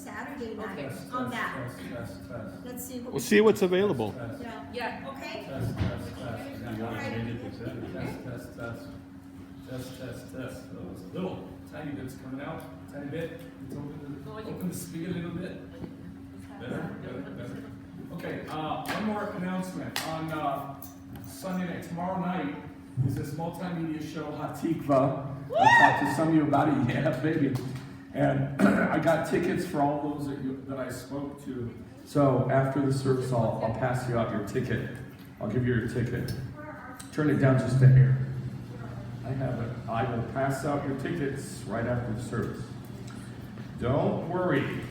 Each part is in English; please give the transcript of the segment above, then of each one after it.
Saturday night Test, on test, that. test. Let's see. We'll see what's available. Yeah. Okay. Test. All right. Test. Those little tiny bits coming out, tiny bit. Let's open the spigot a little bit. Better. Okay, one more announcement. On Sunday night, tomorrow night, is this multimedia show, Hatikva. I talked to some of you about it, yeah, baby. And I got tickets for all those that I spoke to. So after the service, I'll pass you out your ticket. I'll give you your ticket. Turn it down just a hair. I have it. I will pass out your tickets right after the service. Don't worry.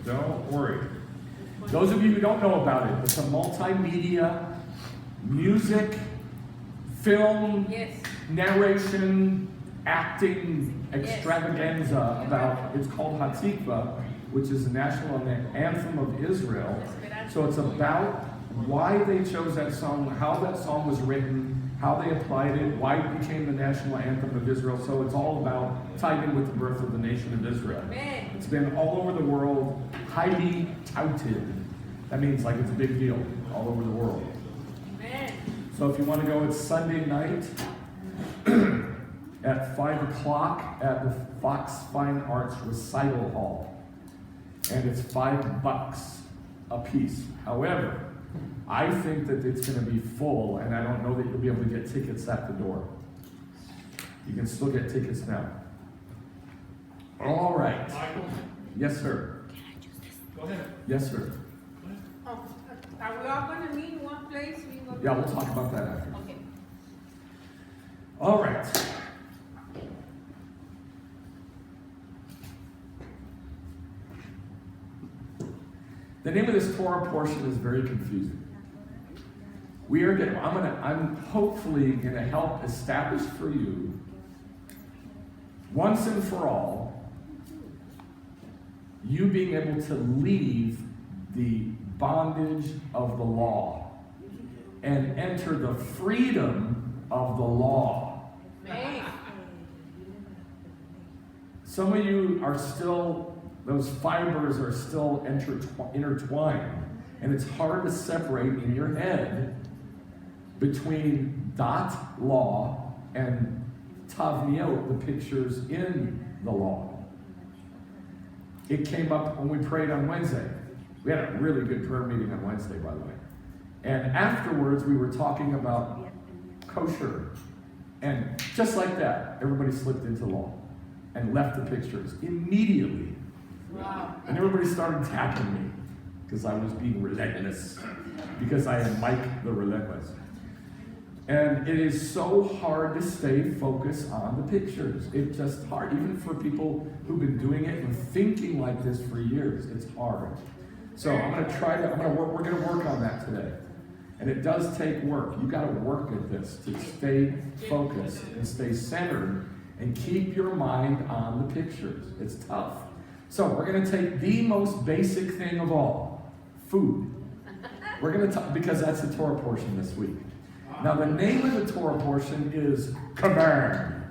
Don't worry. Those of you who don't know about it, it's a multimedia, music, film, narration, acting extravaganza about, it's called Hatikva, which is the national anthem of Israel. So it's about why they chose that song, how that song was written, how they applied it, why it became the national anthem of Israel. So it's all about tied in with the birth of the nation of Israel. It's been all over the world, highly touted. That means like it's a big deal all over the world. So if you want to go, it's Sunday night at 5 o'clock at the Fox Fine Arts Recital Hall. And it's $5 a piece. However, I think that it's going to be full, and I don't know that you'll be able to get tickets at the door. You can still get tickets now. All right. Michael? Yes, sir. Go ahead. Yes, sir. Oh, are we all gonna meet in one place? Yeah, we'll talk about that after. Okay. All right. The name of this Torah portion is very confusing. I'm hopefully gonna help establish for you, once and for all, you being able to leave the bondage of the law and enter the freedom of the law. Some of you are still, those fibers are still intertwined, and it's hard to separate in your head between dot law and tavniot, the pictures in the law. It came up when we prayed on Wednesday. We had a really good prayer meeting on Wednesday, by the way. And afterwards, we were talking about kosher. And just like that, everybody slipped into law and left the pictures immediately. Wow. And everybody started tapping me because I was being relentless, because I am Mike the Relentless. And it is so hard to stay focused on the pictures. It's just hard, even for people who've been doing it and thinking like this for years. It's hard. So we're gonna work on that today. And it does take work. You gotta work at this to stay focused and stay centered and keep your mind on the pictures. It's tough. So we're gonna take the most basic thing of all, food. We're gonna talk, because that's the Torah portion this week. Now the name of the Torah portion is command.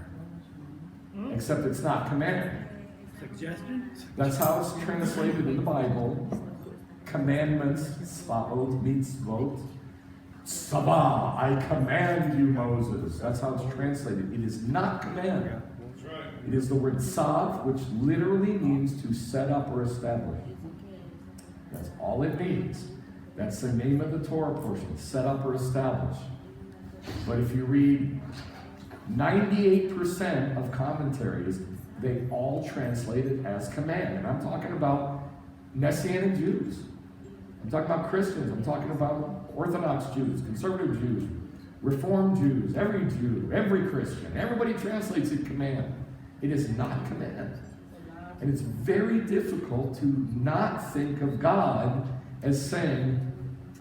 Except it's not command. Suggestions? That's how it's translated in the Bible. Commandments, tzvaot, mitzvot. Tzava, I command you, Moses. That's how it's translated. It is not command. That's right. It is the word tzav, which literally means to set up or establish. That's all it means. That's the name of the Torah portion, set up or establish. But if you read 98% of commentaries, they all translate it as command. And I'm talking about Messianic Jews. I'm talking about Christians. I'm talking about Orthodox Jews, conservative Jews, Reformed Jews, every Christian. Everybody translates it command. It is not command. And it's very difficult to not think of God as saying,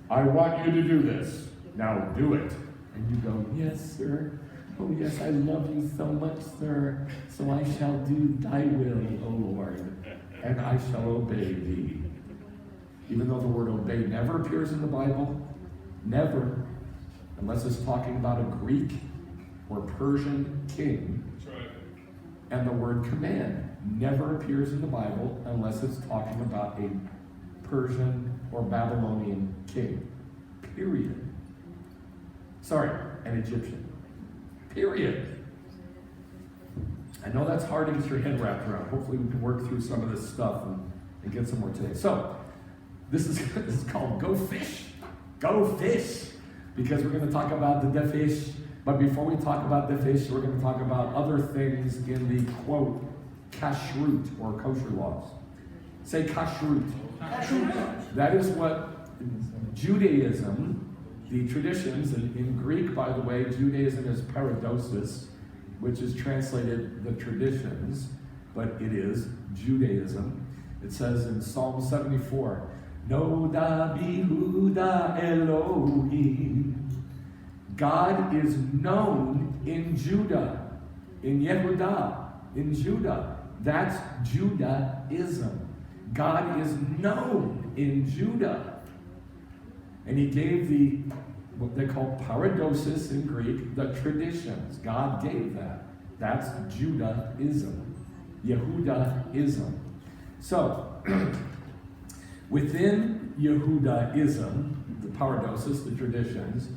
I want you to do this. Now do it. And you go, yes, sir. Oh, yes, I love you so much, sir. So I shall do thy will, O Lord, and I shall obey thee. Even though the word obey never appears in the Bible, never, unless it's talking about a Greek or Persian king, That's right. and the word command never appears in the Bible unless it's talking about a Persian or Babylonian king. Period. Sorry, an Egyptian. Period. I know that's hard to get your head wrapped around. Hopefully we can work through some of this stuff and get some more today. So, this is called Go Fish. Go Fish. Because we're going to talk about the fish. But before we talk about the fish, we're going to talk about other things in the, quote, kashrut, or kosher laws. Say kashrut. Kashrut. That is what Judaism, the traditions, in Greek, by the way, Judaism is paradosis, which is translated the traditions, but it is Judaism. It says in Psalm 74, Noda bihuda Elohim. God is known in Judah, in Yehudah, in Judah. That's Judaism. God is known in Judah. And he gave what they call paradosis in Greek, the traditions. God gave that. That's Judaism. Yehudaism. So, within Yehudaism, the paradosis, the traditions,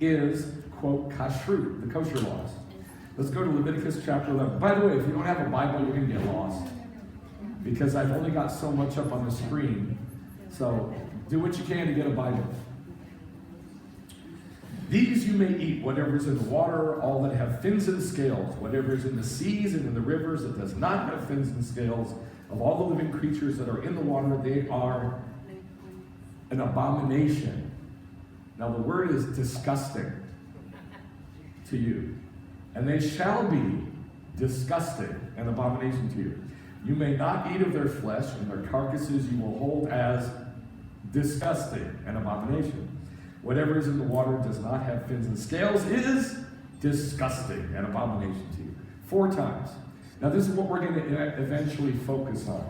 is, quote, kashrut, the kosher laws. Let's go to Leviticus chapter 11. By the way, if you don't have a Bible, you're going to get lost. Because I've only got so much up on the screen. So, do what you can to get a Bible. These you may eat, whatever is in the water, all that have fins and scales, whatever is in the seas and in the rivers that does not have fins and scales, of all the living creatures that are in the water, they are an abomination. Now the word is disgusting to you. And they shall be disgusting, an abomination to you. You may not eat of their flesh, and their carcasses you will hold as disgusting, an abomination. Whatever is in the water does not have fins and scales is disgusting, an abomination to you. 4 times. Now this is what we're going to eventually focus on.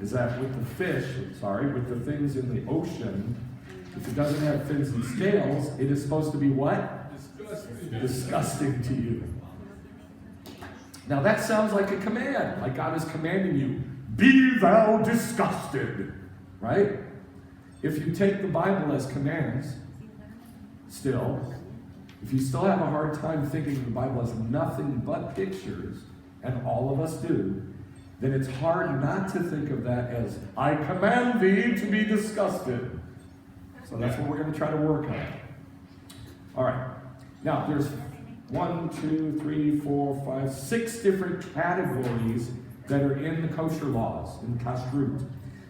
Is that with the fish, with the things in the ocean, if it doesn't have fins and scales, it is supposed to be what? Disgusting. Disgusting to you. Now that sounds like a command, like God is commanding you, be thou disgusted, right? If you take the Bible as commands, still, if you still have a hard time thinking the Bible has nothing but pictures, and all of us do, then it's hard not to think of that as, I command thee to be disgusted. So that's what we're going to try to work on. All right. Now, there's 6 different categories that are in the kosher laws, in kashrut,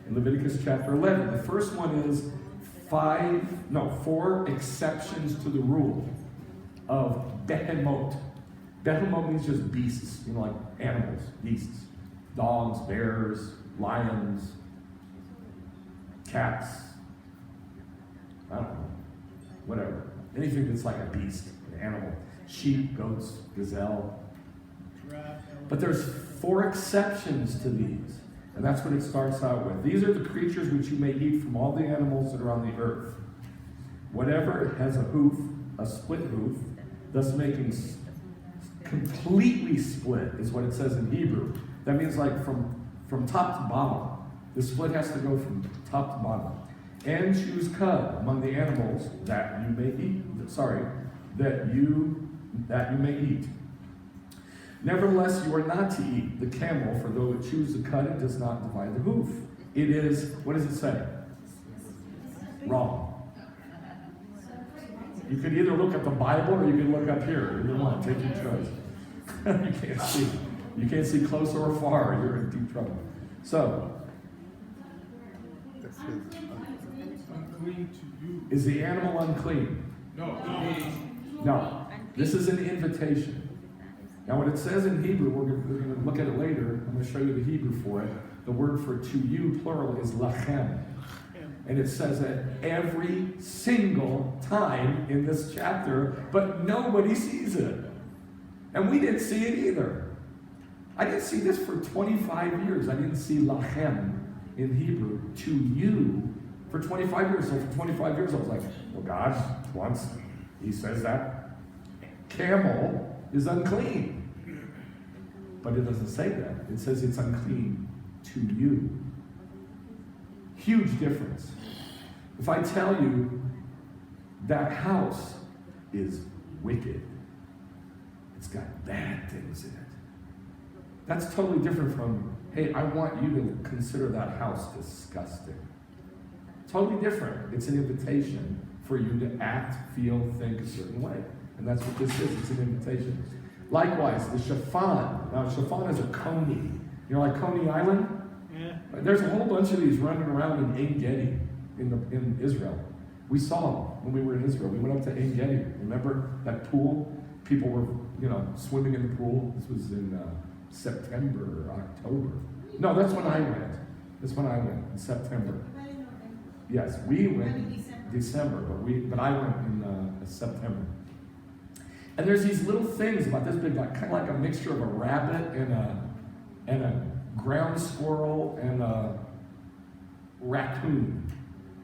in Leviticus chapter 11. The first one is 4 exceptions to the rule of behemot. Behemot means just beasts, like animals, beasts. Dogs, bears, lions, cats, I don't know, whatever. Anything that's like a beast, an animal. Sheep, goats, gazelle. But there's 4 exceptions to these. And that's what it starts out with. These are the creatures which you may eat from all the animals that are on the earth. Whatever has a hoof, a split hoof, thus making completely split, is what it says in Hebrew. That means like from top to bottom. The split has to go from top to bottom. And choose cud among the animals that you may eat. That you may eat. Nevertheless, you are not to eat the camel, for though it chews the cud, it does not divide the hoof. It is, what does it say? Wrong. You could either look at the Bible or you can look up here. Either one, take your choice. You can't see. You can't see close or far. You're in deep trouble. So, Unclean to you. is the animal unclean? No. No. This is an invitation. Now, what it says in Hebrew, we're going to look at it later. I'm going to show you the Hebrew for it. The word for to you, plural, is lachem. And it says that every single time in this chapter, but nobody sees it. And we didn't see it either. I didn't see this for 25 years. I didn't see lachem in Hebrew, to you, for 25 years. So for 25 years, I was like, well, God, once he says that camel is unclean. But it doesn't say that. It says it's unclean to you. Huge difference. If I tell you that house is wicked, it's got bad things in it, that's totally different from, hey, I want you to consider that house disgusting. Totally different. It's an invitation for you to act, feel, think a certain way. And that's what this is. It's an invitation. Likewise, the chiffon. Now, chiffon is a coney. You know, like Coney Island? Yeah. There's a whole bunch of these running around in Ein Gedi in Israel. We saw them when we were in Israel. We went up to Ein Gedi. Remember that pool? People were, swimming in the pool. This was in September or October. No, that's when I went. That's when I went, in September. Yes, we went in December, but I went in September. And there's these little things about this big, kind of like a mixture of a rabbit and a ground squirrel and a raccoon.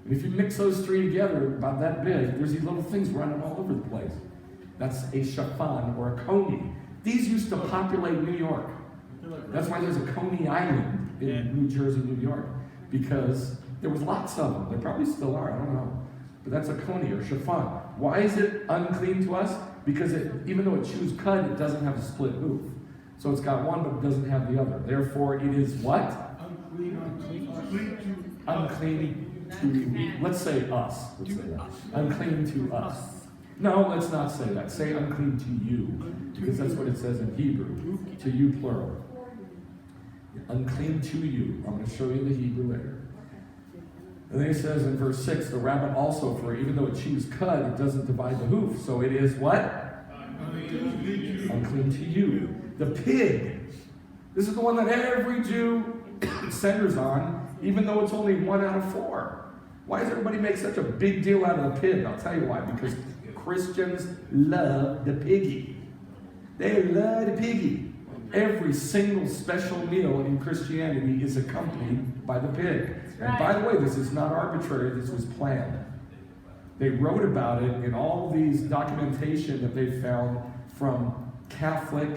And if you mix those three together, about that big, there's these little things running all over the place. That's a chiffon or a coney. These used to populate New York. That's why there's a Coney Island in New Jersey, New York, because there was lots of them. There probably still are, I don't know. But that's a coney or chiffon. Why is it unclean to us? Because even though it chews cud, it doesn't have a split hoof. So it's got one, but it doesn't have the other. Therefore, it is what? Unclean to, let's say us. Let's say that. Unclean to us. No, let's not say that. Say unclean to you, because that's what it says in Hebrew. To you, plural. Unclean to you. I'm going to show you the Hebrew later. And then he says in verse 6, the rabbit also, for even though it chews cud, it doesn't divide the hoof. So it is what? Unclean to you. The pig. This is the one that every Jew centers on, even though it's only 1 out of 4. Why does everybody make such a big deal out of the pig? I'll tell you why. Because Christians love the piggy. They love the piggy. Every single special meal in Christianity is accompanied by the pig. And by the way, this is not arbitrary, this was planned. They wrote about it in all these documentation that they found from Catholic,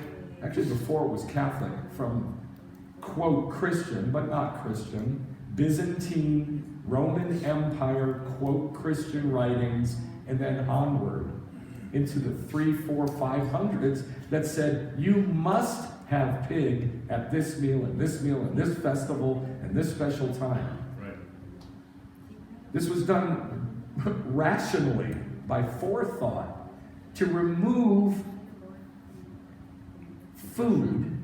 actually before it was Catholic, from, quote, Christian, but not Christian, Byzantine, Roman Empire, quote, Christian writings, and then onward into the 300s, 400s, 500s that said, you must have pig at this meal, and this meal, and this festival, and this special time. Right. This was done rationally, by forethought, to remove food,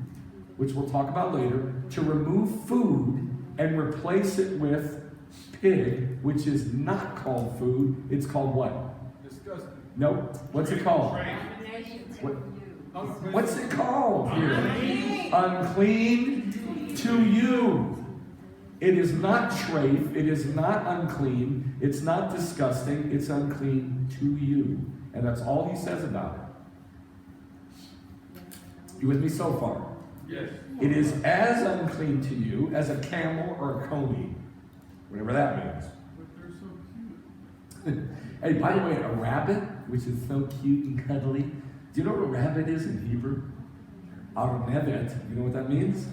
which we'll talk about later, to remove food and replace it with pig, which is not called food. It's called what? Disgusting. Nope. What's it called? What's it called here? Unclean to you. It is not treif. It is not unclean. It's not disgusting. It's unclean to you. And that's all he says about it. You with me so far? Yes. It is as unclean to you as a camel or a coney. Whatever that means. But they're so cute. Hey, by the way, a rabbit, which is so cute and cuddly. Do you know what a rabbit is in Hebrew? Arnevet. You know what that means?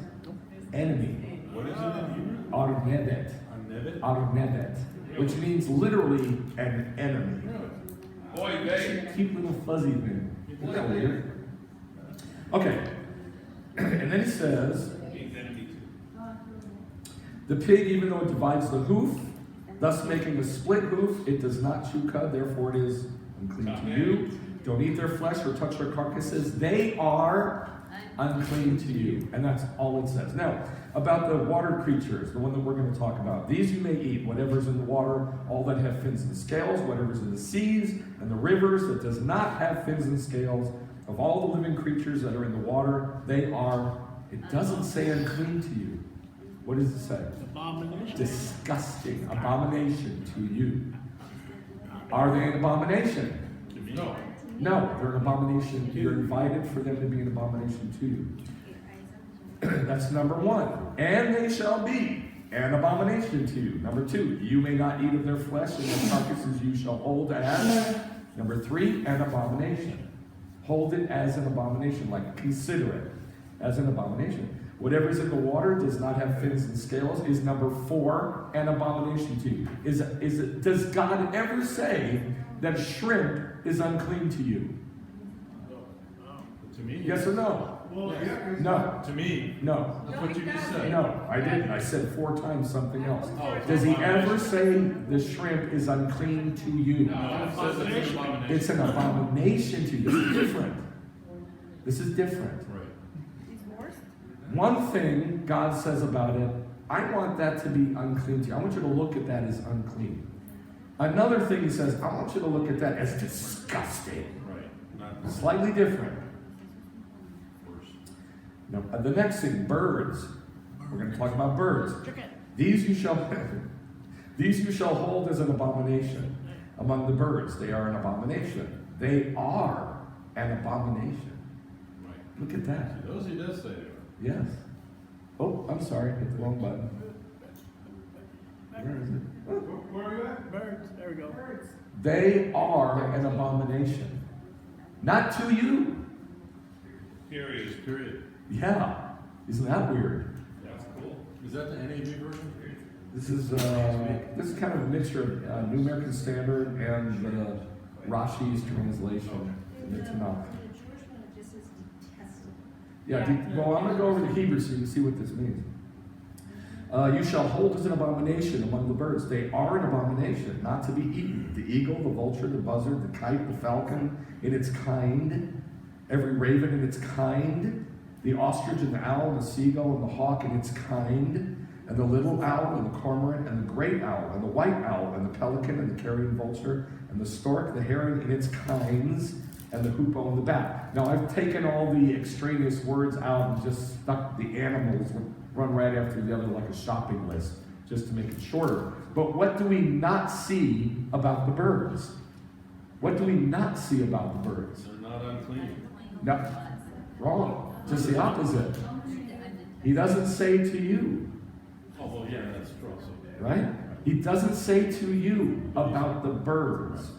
Enemy. What is it in Hebrew? Arnevet. Arnevet? Arnevet. Which means literally an enemy. Boy, they. Cute little fuzzy thing. Isn't that weird? Okay. And then he says, the pig, even though it divides the hoof, thus making a split hoof, it does not chew cud, therefore it is unclean to you. Don't eat their flesh or touch their carcasses. They are unclean to you. And that's all it says. Now, about the water creatures, the one that we're going to talk about. These you may eat, whatever's in the water, all that have fins and scales, whatever's in the seas and the rivers that does not have fins and scales. Of all the living creatures that are in the water, they are, it doesn't say unclean to you. What does it say? Abomination. Disgusting, abomination to you. Are they an abomination? No. No, they're an abomination. You're invited for them to be an abomination to you. That's number 1. And they shall be an abomination to you. Number 2, you may not eat of their flesh, and their carcasses you shall hold as. Number 3, an abomination. Hold it as an abomination, like consider it. as an abomination. Whatever is in the water does not have fins and scales is number 4, an abomination to you. Does God ever say that shrimp is unclean to you? To me, Yes or no? Well, yeah. No. To me, No. that's what you just said. No, I didn't. I said 4 times something else. Oh, Does he ever say the shrimp is unclean to you? No, it says it's an abomination. It's an abomination to you. This is different. This is different. Right. One thing God says about it, I want that to be unclean to you. I want you to look at that as unclean. Another thing he says, I want you to look at that as disgusting. Right. Not Slightly different. worse. Now, the next thing, birds. We're going to talk about birds. These you shall hold as an abomination among the birds. They are an abomination. They are an abomination. Right. Look at that. See, those he does say they are. Yes. Oh, I'm sorry. Hit the wrong button. Where is it? Oh. Where are you at? Birds. There we go. They are an abomination. Not to you. Period. Period. Yeah. Isn't that weird? That's cool. Is that the NAV version? This is kind of a mixture of New American Standard and Rashi's translation in the Tanakh. The Jewish one, it just says detestable. Yeah, well, I'm going to go over the Hebrew so you can see what this means. You shall hold as an abomination among the birds. They are an abomination, not to be eaten. The eagle, the vulture, the buzzard, the kite, the falcon in its kind, every raven in its kind, the ostrich and the owl and the seagull and the hawk in its kind, and the little owl and the cormorant and the great owl and the white owl and the pelican and the carrion vulture and the stork, the heron in its kinds, and the hoopoe and the bat. Now I've taken all the extraneous words out and just stuck the animals, run right after the other like a shopping list, just to make it shorter. But what do we not see about the birds? What do we not see about the birds? They're not unclean. No, wrong. Just the opposite. He doesn't say to you, Oh, well, yeah, that's true also. right? He doesn't say to you about the birds.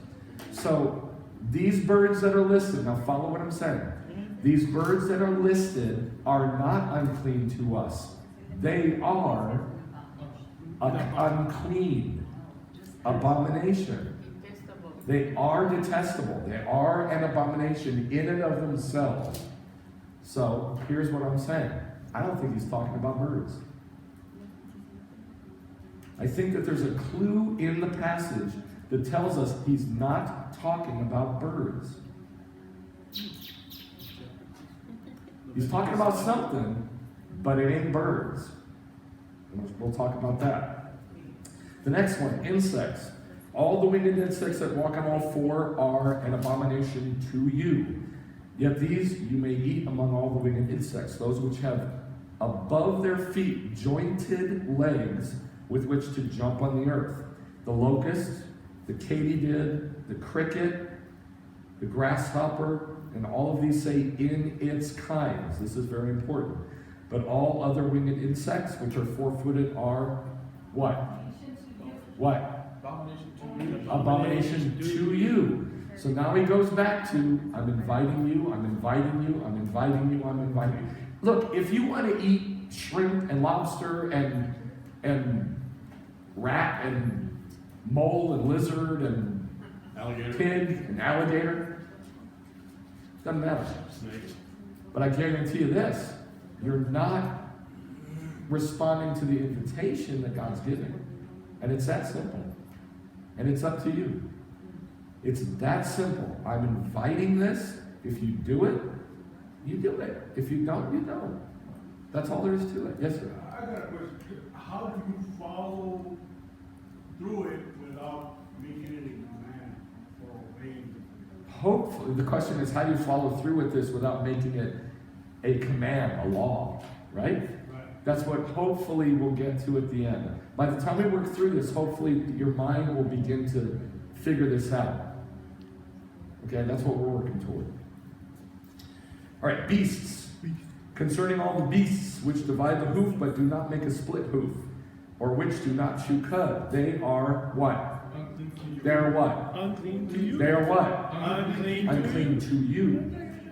So these birds that are listed, now follow what I'm saying. These birds that are listed are not unclean to us. They are unclean, abomination. They are detestable. They are an abomination in and of themselves. So here's what I'm saying. I don't think he's talking about birds. I think that there's a clue in the passage that tells us he's not talking about birds. He's talking about something, but it ain't birds. We'll talk about that. The next one, insects. All the winged insects that walk on all 4 are an abomination to you. Yet these you may eat among all the winged insects, those which have above their feet jointed legs with which to jump on the earth. The locust, the katydid, the cricket, the grasshopper, and all of these say in its kinds. This is very important. But all other winged insects which are 4-footed are what? What? Abomination to you. So now he goes back to, I'm inviting you, I'm inviting you, I'm inviting you, I'm inviting you. Look, if you want to eat shrimp and lobster and rat and mole and lizard and Alligator. pig and alligator, doesn't matter. Snake. But I guarantee you this, you're not responding to the invitation that God's giving. And it's that simple. And it's up to you. It's that simple. I'm inviting this. If you do it, you do it. If you don't, you don't. That's all there is to it. Yes, sir. I got a question. How do you follow through it without making it a command or obeying it? Hopefully, the question is how do you follow through with this without making it a command, a law, right? Right. That's what hopefully we'll get to at the end. By the time we work through this, hopefully your mind will begin to figure this out. Okay, that's what we're working toward. All right, beasts. Concerning all the beasts which divide the hoof but do not make a split hoof, or which do not chew cud, they are what? Unclean to you. They are what? Unclean to you. They are what? Unclean to you. Unclean to you.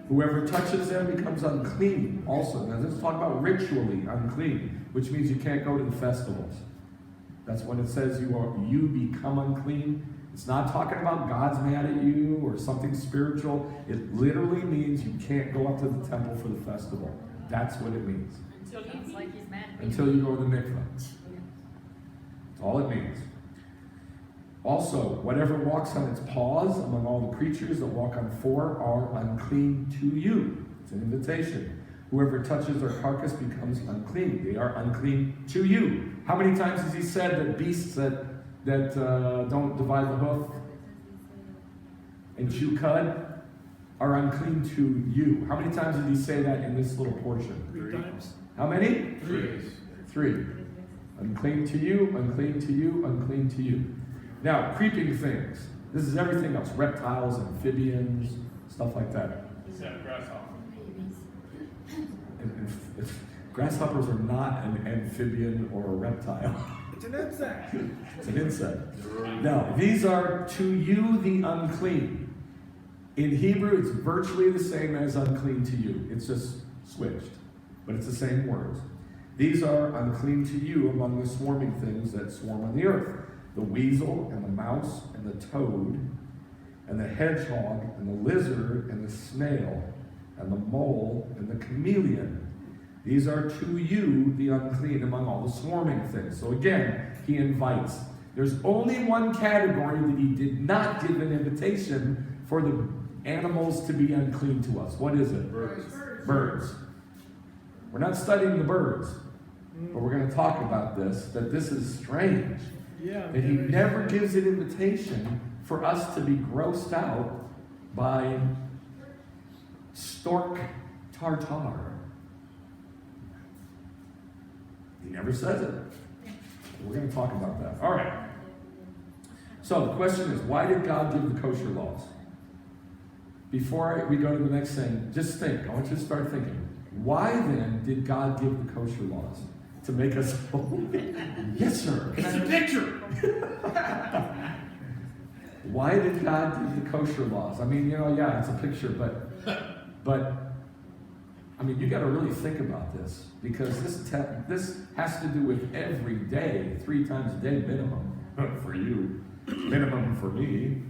Whoever touches them becomes unclean also. Now this is talking about ritually unclean, which means you can't go to the festivals. That's when it says you become unclean. It's not talking about God's mad at you or something spiritual. It literally means you can't go up to the temple for the festival. That's what it means. Sounds like he's mad at me. Until you go to the mikveh. That's all it means. Also, whatever walks on its paws among all the creatures that walk on four are unclean to you. It's an invitation. Whoever touches their carcass becomes unclean. They are unclean to you. How many times has he said that beasts that don't divide the hoof and chew cud are unclean to you? How many times did he say that in this little portion? 3 times. How many? 3. 3. Unclean to you, unclean to you, unclean to you. Now, creeping things. This is everything else. Reptiles, amphibians, stuff like that. Except grasshopper. Grasshoppers are not an amphibian or a reptile. It's an insect. It's an insect. Now, these are to you the unclean. In Hebrew, it's virtually the same as unclean to you. It's just switched, but it's the same words. These are unclean to you among the swarming things that swarm on the earth. The weasel and the mouse and the toad and the hedgehog and the lizard and the snail and the mole and the chameleon. These are to you the unclean among all the swarming things. So again, he invites. There's only one category that he did not give an invitation for the animals to be unclean to us. What is it? Birds. Birds. We're not studying the birds, but we're going to talk about this, that this is strange. Yeah. That he never gives an invitation for us to be grossed out by stork tartare. He never says it. We're going to talk about that. All right. So the question is, why did God give the kosher laws? Before we go to the next thing, just think. I want you to start thinking. Why then did God give the kosher laws? To make us holy? Yes, sir. It's a picture. Why did God give the kosher laws? I mean, yeah, it's a picture, but I mean, you got to really think about this, because this has to do with every day, 3 times a day minimum for you, minimum for me.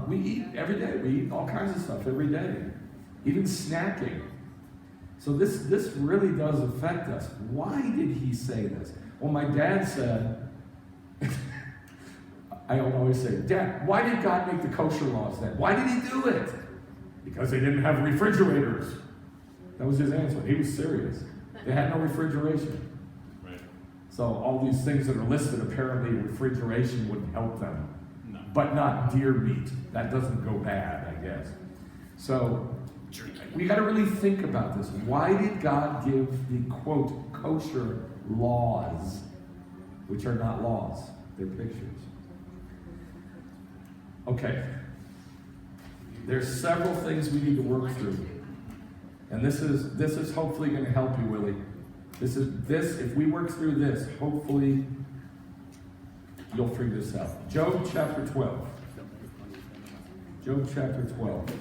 We eat every day. We eat all kinds of stuff every day, even snacking. So this really does affect us. Why did he say this? Well, my dad said, I always say, Dad, why did God make the kosher laws then? Why did he do it? Because they didn't have refrigerators. That was his answer. He was serious. They had no refrigeration. Right. So all these things that are listed, apparently refrigeration would help them. No. But not deer meat. That doesn't go bad, I guess. So we got to really think about this. Why did God give the, quote, kosher laws, which are not laws, they're pictures? Okay. There's several things we need to work through. And this is hopefully going to help you, Willie. If we work through this, hopefully you'll figure this out. Job chapter 12. Job chapter 12.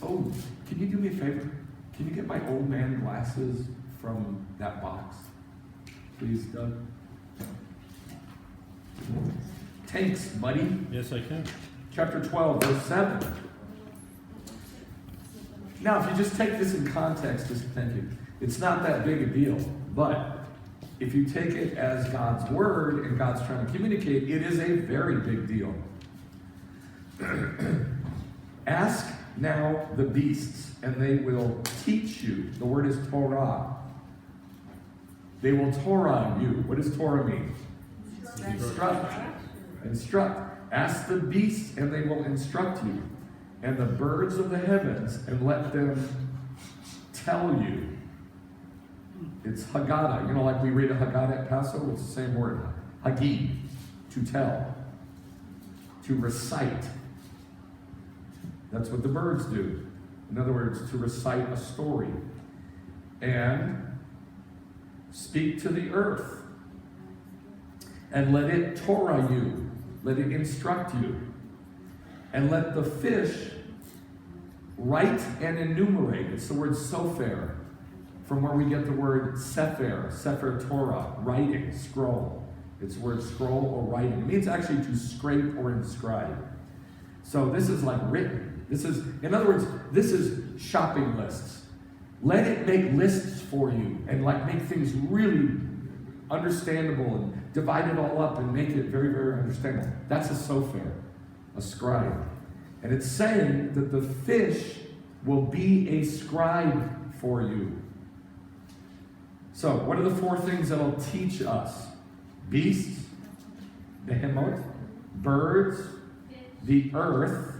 Oh, can you do me a favor? Can you get my old man glasses from that box? Please, Doug. Tanks, buddy. Yes, I can. Chapter 12, verse 7. Now, if you just take this in context, just thank you. It's not that big a deal, but if you take it as God's word and God's trying to communicate, it is a very big deal. Ask now the beasts, and they will teach you. The word is Torah. They will Torah you. What does Torah mean? Instruct. Instruct. Ask the beasts, and they will instruct you. And the birds of the heavens, and let them tell you. It's Haggadah. Like we read a Haggadah at Paso, it's the same word. Hagid, to tell. To recite. That's what the birds do. In other words, to recite a story. And speak to the earth. And let it Torah you. Let it instruct you. And let the fish write and enumerate. It's the word sofer, from where we get the word sefer Torah, writing, scroll. It's the word scroll or writing. It means actually to scrape or inscribe. So this is like written. This is, in other words, this is shopping lists. Let it make lists for you and like make things really understandable and divide it all up and make it very, very understandable. That's a sofer, a scribe. And it's saying that the fish will be a scribe for you. So, what are the 4 things that'll teach us? Beasts, behemoth, birds, the earth,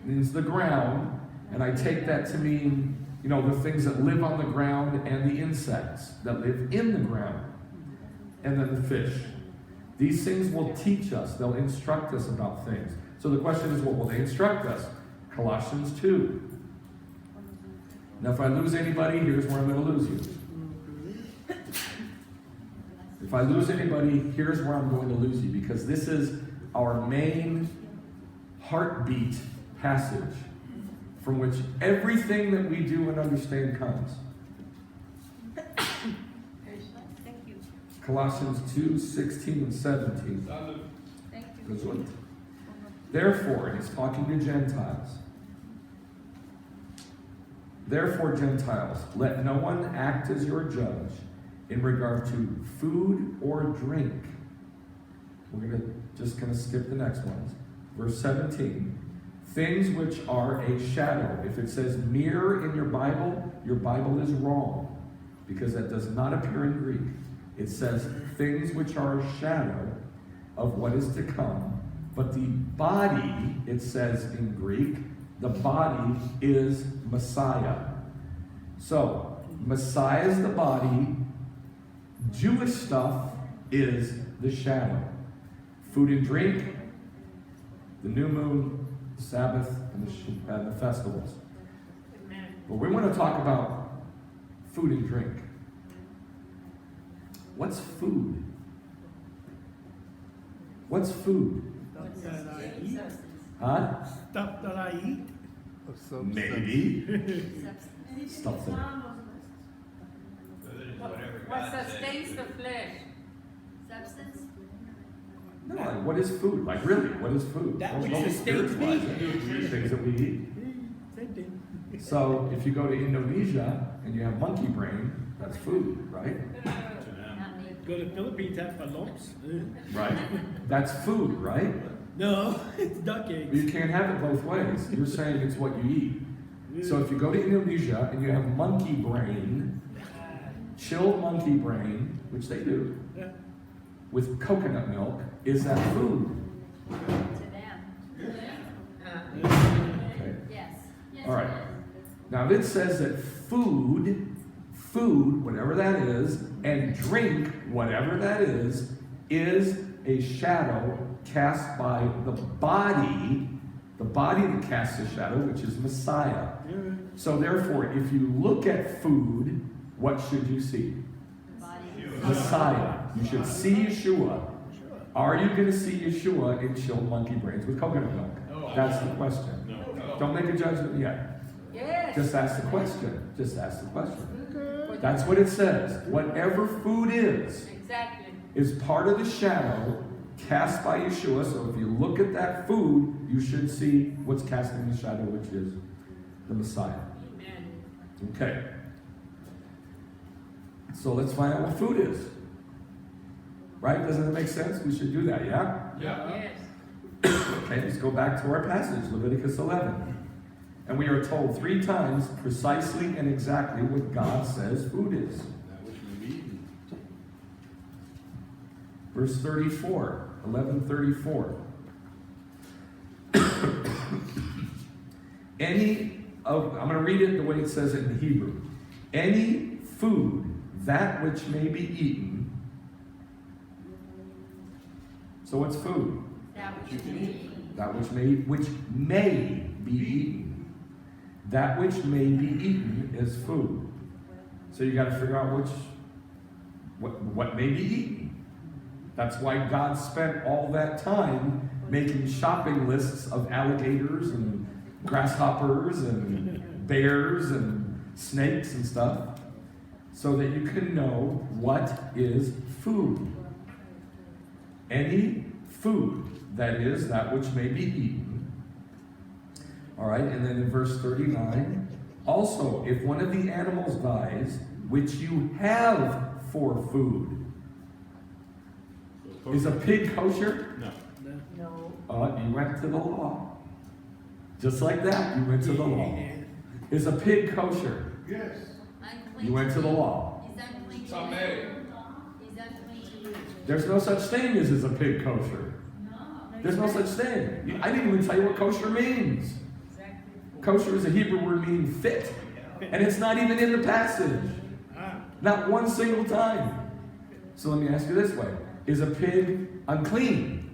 means the ground, and I take that to mean, the things that live on the ground and the insects that live in the ground, and then the fish. These things will teach us, they'll instruct us about things. So the question is, what will they instruct us? Colossians 2. Now if I lose anybody, here's where I'm going to lose you. If I lose anybody, here's where I'm going to lose you, because this is our main heartbeat passage from which everything that we do and understand comes. Thank you. Colossians 2, 16 and 17. Thank you. Gesund. Therefore, he's talking to Gentiles. Therefore, Gentiles, let no one act as your judge in regard to food or drink. We're just going to skip the next ones. Verse 17. Things which are a shadow. If it says mirror in your Bible is wrong, because that does not appear in Greek. It says things which are a shadow of what is to come. But the body, it says in Greek, the body is Messiah. So, Messiah is the body. Jewish stuff is the shadow. Food and drink, the new moon, the Sabbath, and the festivals. But we want to talk about food and drink. What's food? What's food? Stuff that I eat. Huh? Stuff that I eat. Maybe. Stuff that. What sustains the flesh? Substance? No, like, what is food? Like, really, what is food? That Don't which spiritualize sustains it. Things that we eat. Same thing. So, if you go to Indonesia and you have monkey brain, that's food, right? Not me. Go to Philippines, have palomps. Right. That's food, right? No, it's duck eggs. You can't have it both ways. You're saying it's what you eat. So if you go to Indonesia and you have monkey brain, chilled monkey brain, which they do, with coconut milk, is that food? To them. Okay. Yes. All right. Now it says that food, whatever that is, and drink, whatever that is a shadow cast by the body that casts a shadow, which is Messiah. So therefore, if you look at food, what should you see? The body. Messiah. You should see Yeshua. Are you going to see Yeshua in chilled monkey brains with coconut milk? That's the question. Don't make a judgment yet. Yes. Just ask the question. Just ask the question. That's what it says. Whatever food Exactly. is part of the shadow cast by Yeshua. So if you look at that food, you should see what's casting the shadow, which is the Messiah. Amen. Okay. So let's find out what food is. Right? Doesn't that make sense? We should do that, yeah? Yes. Okay, let's go back to our passage, Leviticus 11. And we are told 3 times precisely and exactly what God says food is. That which may be eaten. Verse 34, 11:34. I'm going to read it the way it says it in Hebrew. Any food, that which may be eaten. So what's food? That which you eat. That which may be eaten. That which may be eaten is food. So you got to figure out what may be eaten. That's why God spent all that time making shopping lists of alligators and grasshoppers and bears and snakes and stuff so that you can know what is food. Any food, that is, that which may be eaten. All right, and then in verse 39, also, if one of the animals dies, which you have for food, is a pig kosher? No. No. You went to the law. Just like that, you went to the law. Is a pig kosher? Yes. Unclean You went to the you. law. He's unclean to Some you. may. He's unclean to you. There's no such thing as is a pig kosher. There's no such thing. I didn't even tell you what kosher means. Kosher is a Hebrew word meaning fit. And it's not even in the passage. Not one single time. So let me ask you this way. Is a pig unclean?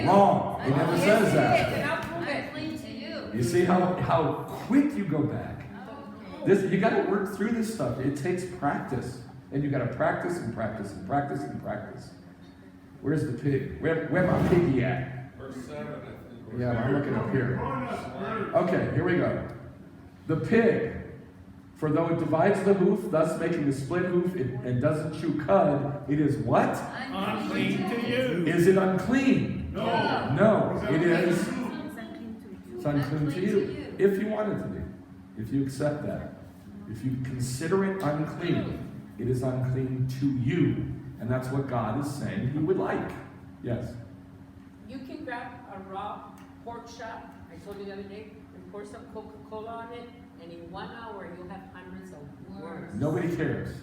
Wrong. It never says that. And I'll prove it. Unclean to you. You see how quick you go back. This, you got to work through this stuff. It takes practice. And you got to practice and practice and practice and practice. Where's the pig? Where my piggy at? Verse 7, I think. Yeah, I'm looking up here. Okay, here we go. The pig, for though it divides the hoof, thus making a split hoof, and doesn't chew cud, it is what? Unclean to you. Is it unclean? No. No, it is. It's unclean to you. It's unclean to you. If you want it to be. If you accept that. If you consider it unclean, it is unclean to you. And that's what God is saying He would like. Yes. You can grab a raw pork chop, I told you the other day, and pour some Coca-Cola on it, and in 1 hour you'll have hundreds of worms. Nobody cares.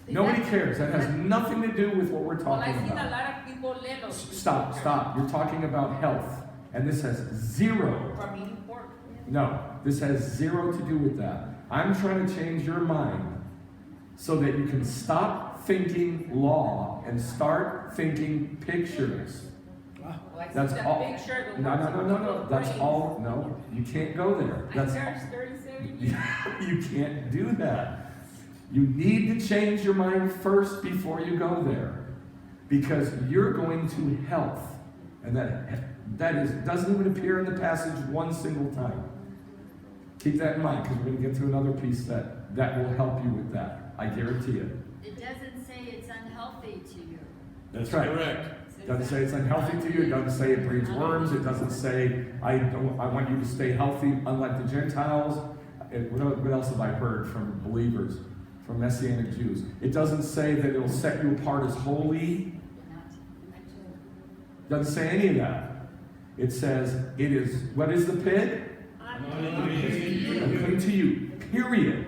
Nobody cares. That has nothing to do with what we're Well, talking I've seen a about. lot of people little. Stop. You're talking about health. And this has zero. From eating pork. No, this has zero to do with that. I'm trying to change your mind so that you can stop thinking law and start thinking pictures. Well, I see That's the all. picture, the No. worms, That's brains. all. No, you can't go there. I That's searched 37 years. you can't do that. You need to change your mind first before you go there, because you're going to health, and that doesn't even appear in the passage one single time. Keep that in mind, because we're going to get to another piece that will help you with that. I guarantee it. It doesn't say it's unhealthy to you. That's right. It doesn't say it's unhealthy to you. It doesn't say it breeds worms. It doesn't say I want you to stay healthy, unlike the Gentiles. What else have I heard from believers, from Messianic Jews? It doesn't say that it'll set you apart as holy. It doesn't say any of that. It says it is, what is the pig? Unclean to you. Period.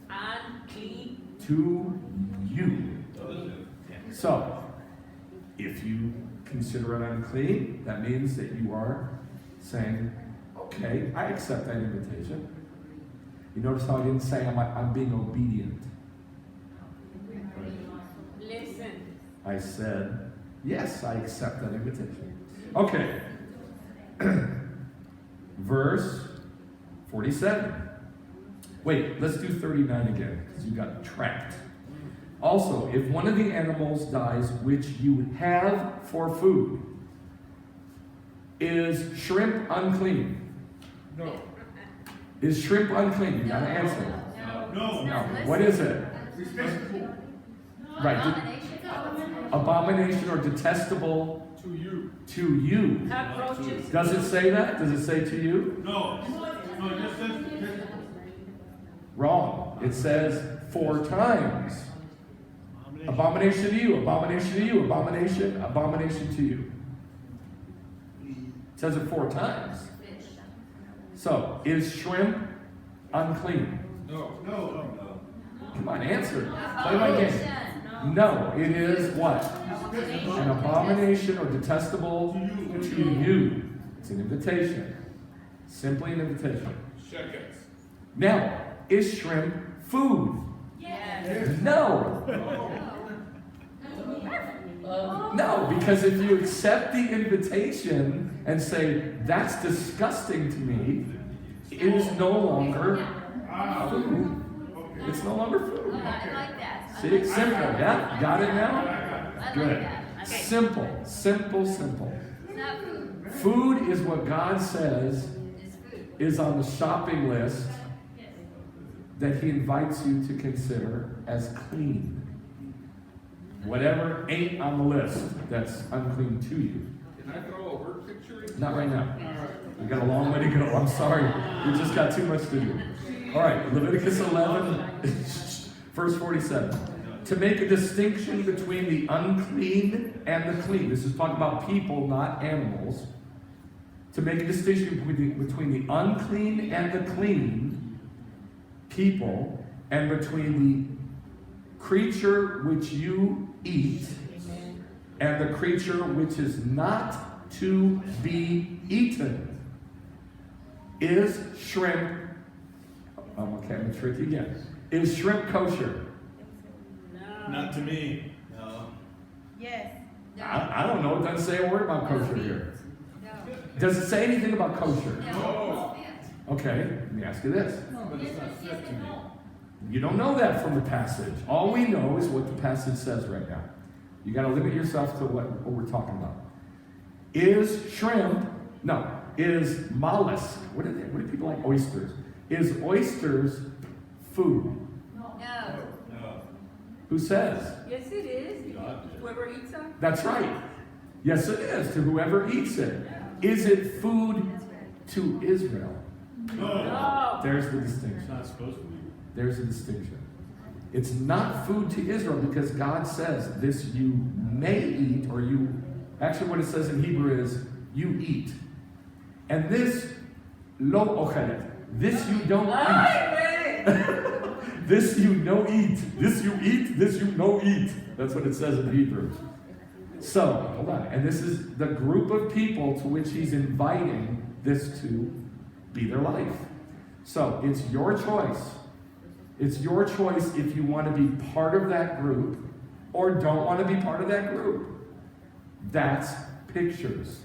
Unclean. To you. So, if you consider it unclean, that means that you are saying, okay, I accept that invitation. You notice how I didn't say I'm being obedient. Listen. I said, yes, I accept that invitation. Okay. Verse 47. Wait, let's do 39 again, because you got trapped. Also, if one of the animals dies which you have for food, is shrimp unclean? No. Is shrimp unclean? You gotta answer. No. No. What is it? It's vegetable. Right. Abomination or detestable To you. to you. Cockroaches. Does it say that? Does it say to you? No. No, it just says vegetable. Wrong. It says 4 times. Abomination to you, abomination to you, abomination, abomination to you. It says it 4 times. So, is shrimp unclean? No. Come on, answer. Play my game. No, it is what? An abomination or detestable to you. It's an invitation. Simply an invitation. Shekets. Now, is shrimp food? Yes. No. No, because if you accept the invitation and say, that's disgusting to me, it is no longer food. It's no longer food. I like that. I See, like it's that. simple. Yeah? Got it now? I like Good. that. Okay. Simple. It's not food. Food is what God says It's food. is on the shopping list Yes. that He invites you to consider as clean. Whatever ain't on the list that's unclean to you. Can I throw a word picture in? Not right now. We got a long way to go. I'm sorry. We just got too much to do. All right, Leviticus 11, verse 47. To make a distinction between the unclean and the clean. This is talking about people, not animals. To make a distinction between the unclean and the clean people, and between the creature which you eat and the creature which is not to be eaten. Is shrimp, okay, I'm gonna trick you again. Is shrimp kosher? No. Not to me. No. Yes. I don't know, it doesn't say a word about kosher here. No. Does it say anything about kosher? No. Okay, let me ask you this. But it's not fit to me. You don't know that from the passage. All we know is what the passage says right now. You got to limit yourself to what we're talking about. Is shrimp, no, is mollusk, what do people like? Oysters. Is oysters food? No. No. Who says? Yes, it is. God did. Whoever eats them. That's right. Yes, it is, to whoever eats it. Is it food to Israel? No. No. There's the It's distinction. not supposed to be. There's a distinction. It's not food to Israel because God says this you may eat, or you, actually what it says in Hebrew is you eat. And this lo ochelet, this you don't eat. This you no eat. This you eat, this you no eat. That's what it says in Hebrew. So, hold on. And this is the group of people to which He's inviting this to be their life. So, it's your choice. It's your choice if you want to be part of that group or don't want to be part of that group. That's pictures.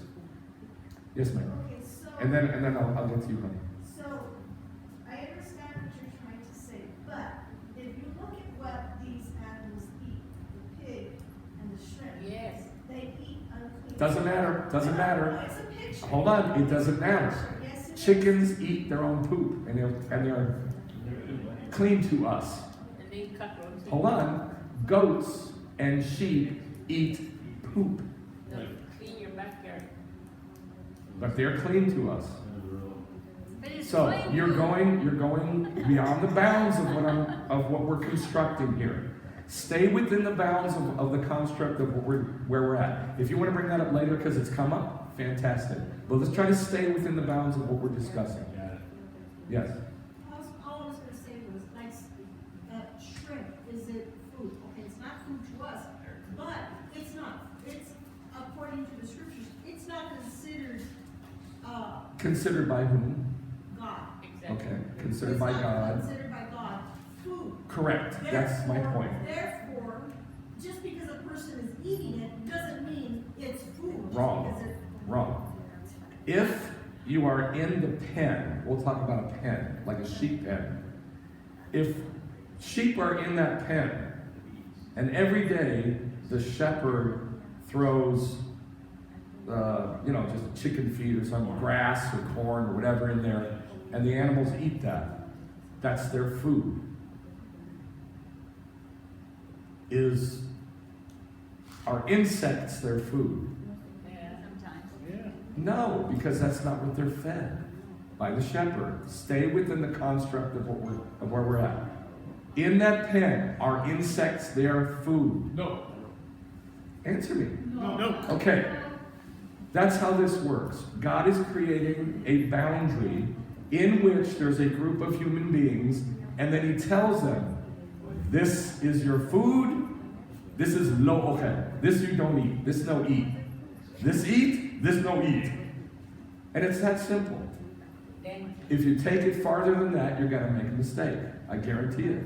Yes, ma'am. Okay, so, And then I'll get to you, honey. so, I understand what you're trying to say, but if you look at what these animals eat, the pig and the shrimp, Yes. they eat unclean. Doesn't matter. Doesn't matter. No, it's a picture. Hold on. It doesn't matter. Yes, it is. Chickens eat their own poop, and they're clean to us. And they eat cockroaches. Hold on. Goats and sheep eat poop, No, clean your backyard. but they're clean to us. But it's So plain you're food. going beyond the bounds of what we're constructing here. Stay within the bounds of the construct of where we're at. If you want to bring that up later because it's come up, fantastic. But let's try to stay within the bounds of what we're discussing. Got it. Yes. All I was gonna say was, like, shrimp, is it food? Okay, it's not food to us, but it's not, it's, according to the scriptures, it's not considered, Considered by whom? God. Exactly. Okay. Considered It's by not God. considered by God food. Correct. That's my point. Therefore, just because a person is eating it doesn't mean it's food. just Wrong. because it- Wrong. If you are in the pen, we'll talk about a pen, like a sheep pen. If sheep are in that pen, and every day the shepherd throws, just chicken feed or some grass or corn or whatever in there, and the animals eat that, that's their food. Are insects their food? Yeah. Sometimes. Yeah. No, because that's not what they're fed by the shepherd. Stay within the construct of where we're at. In that pen, are insects their food? No. Answer me. No. Okay. That's how this works. God is creating a boundary in which there's a group of human beings, and then He tells them, this is your food, this is lo ochel. This you don't eat, this no eat. This eat, this no eat. And it's that simple. Then If you take it farther than that, you're going to make a mistake. I guarantee it.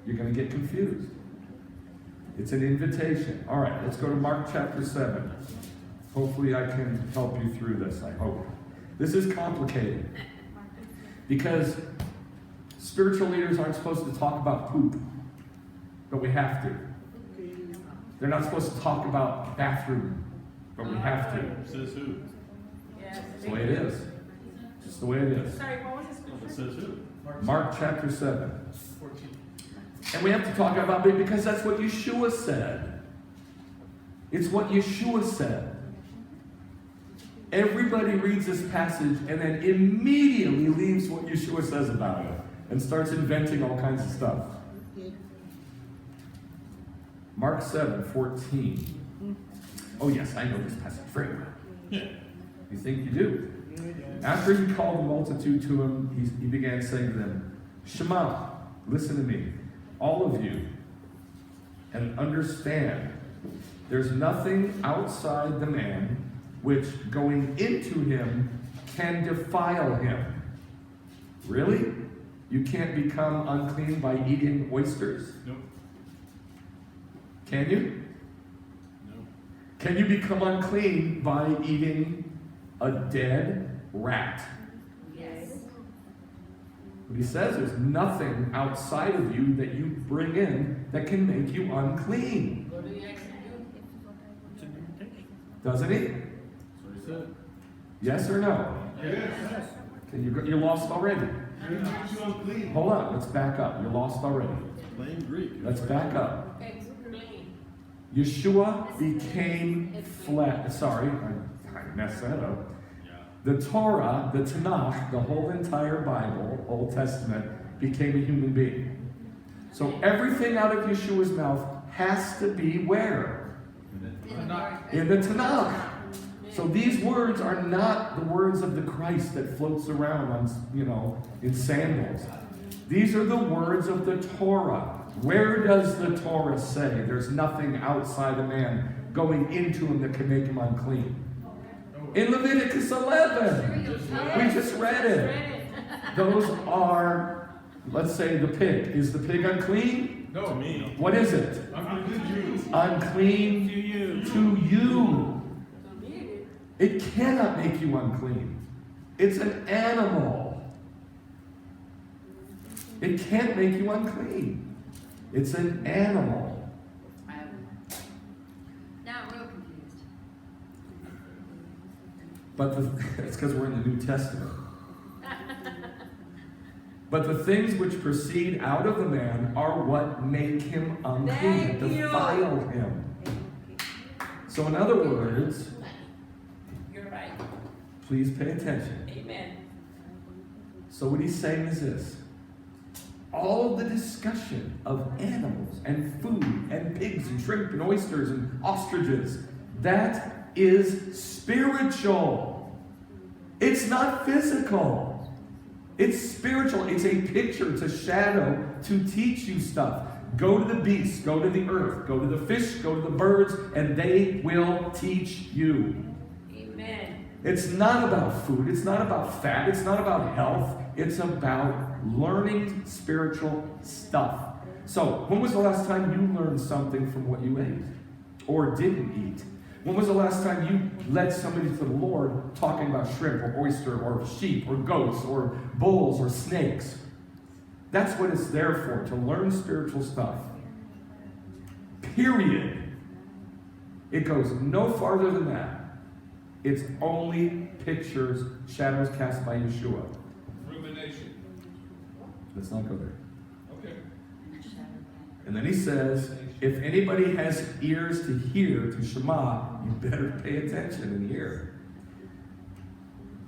You're going to get confused. It's an invitation. All right, let's go to Mark chapter 7. Hopefully I can help you through this, I hope. This is complicated. Because spiritual leaders aren't supposed to talk about poop. But we have to. They're not supposed to talk about bathroom But we have to. Says who? Yes. It's the way it is. Just the way it is. Sorry, what was the It scripture? says who? Mark chapter 7. 14. And we have to talk about it because that's what Yeshua said. It's what Yeshua said. Everybody reads this passage and then immediately leaves what Yeshua says about it and starts inventing all kinds of stuff. Mark 7:14. Oh yes, I know this passage very well. You think you do? After he called the multitude to him, he began saying to them, Shema, listen to me, all of you, and understand, there's nothing outside the man which going into him can defile him. Really? You can't become unclean by eating oysters? Nope. Can you? No. Can you become unclean by eating a dead rat? Yes. But he says there's nothing outside of you that you bring in that can make you unclean. Go to the execute. Doesn't he? That's what he said. Yes or no? Yes. Okay, you're lost already. It makes you unclean. Hold on, let's back up. You're lost already. Plain Greek. Let's back up. Explain. Yeshua became flesh. Sorry, I messed that up. Yeah. The Torah, the Tanakh, the whole entire Bible, Old Testament, became a human being. So everything out of Yeshua's mouth has to be where? In the Tanakh. So these words are not the words of the Christ that floats around on, in sandals. These are the words of the Torah. Where does the Torah say there's nothing outside a man going into him that can make him unclean? In Leviticus 11. We just read it. Those are, let's say, the pig. Is the pig unclean? No. To me. What is it? Unclean to you. It cannot make you unclean. It's an animal. It can't make you unclean. It's an animal. Now I'm real confused. But it's because we're in the New Testament. But the things which proceed out of the man are what make him unclean, defile him. So in other words, You're right. please pay attention. Amen. So what he's saying is this. All the discussion of animals and food and pigs and shrimp and oysters and ostriches, that is spiritual. It's not physical. It's spiritual. It's a picture. It's a shadow to teach you stuff. Go to the beasts. Go to the earth. Go to the fish. Go to the birds. And they will teach you. Amen. It's not about food. It's not about fat. It's not about health. It's about learning spiritual stuff. So, when was the last time you learned something from what you ate? Or didn't eat? When was the last time you led somebody to the Lord talking about shrimp or oyster or sheep or goats or bulls or snakes? That's what it's there for, to learn spiritual stuff. Period. It goes no farther than that. It's only pictures, shadows cast by Yeshua. Rumination. Let's not go there. Okay. And then he says, if anybody has ears to hear, to Shema, you better pay attention and hear.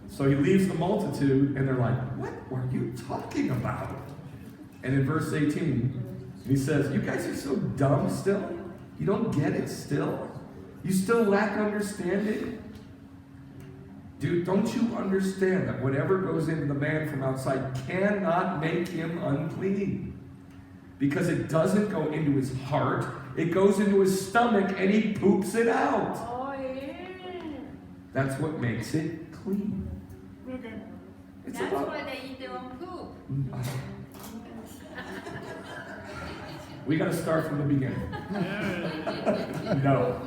So he leaves the multitude, and they're like, what were you talking about? And in verse 18, he says, you guys are so dumb still? You don't get it still? You still lack understanding? Dude, don't you understand that whatever goes into the man from outside cannot make him unclean? Because it doesn't go into his heart, it goes into his stomach and he poops it out. Oh, yeah. That's what makes it clean. It's That's about... why they eat their own poop. We got to start from the beginning. No.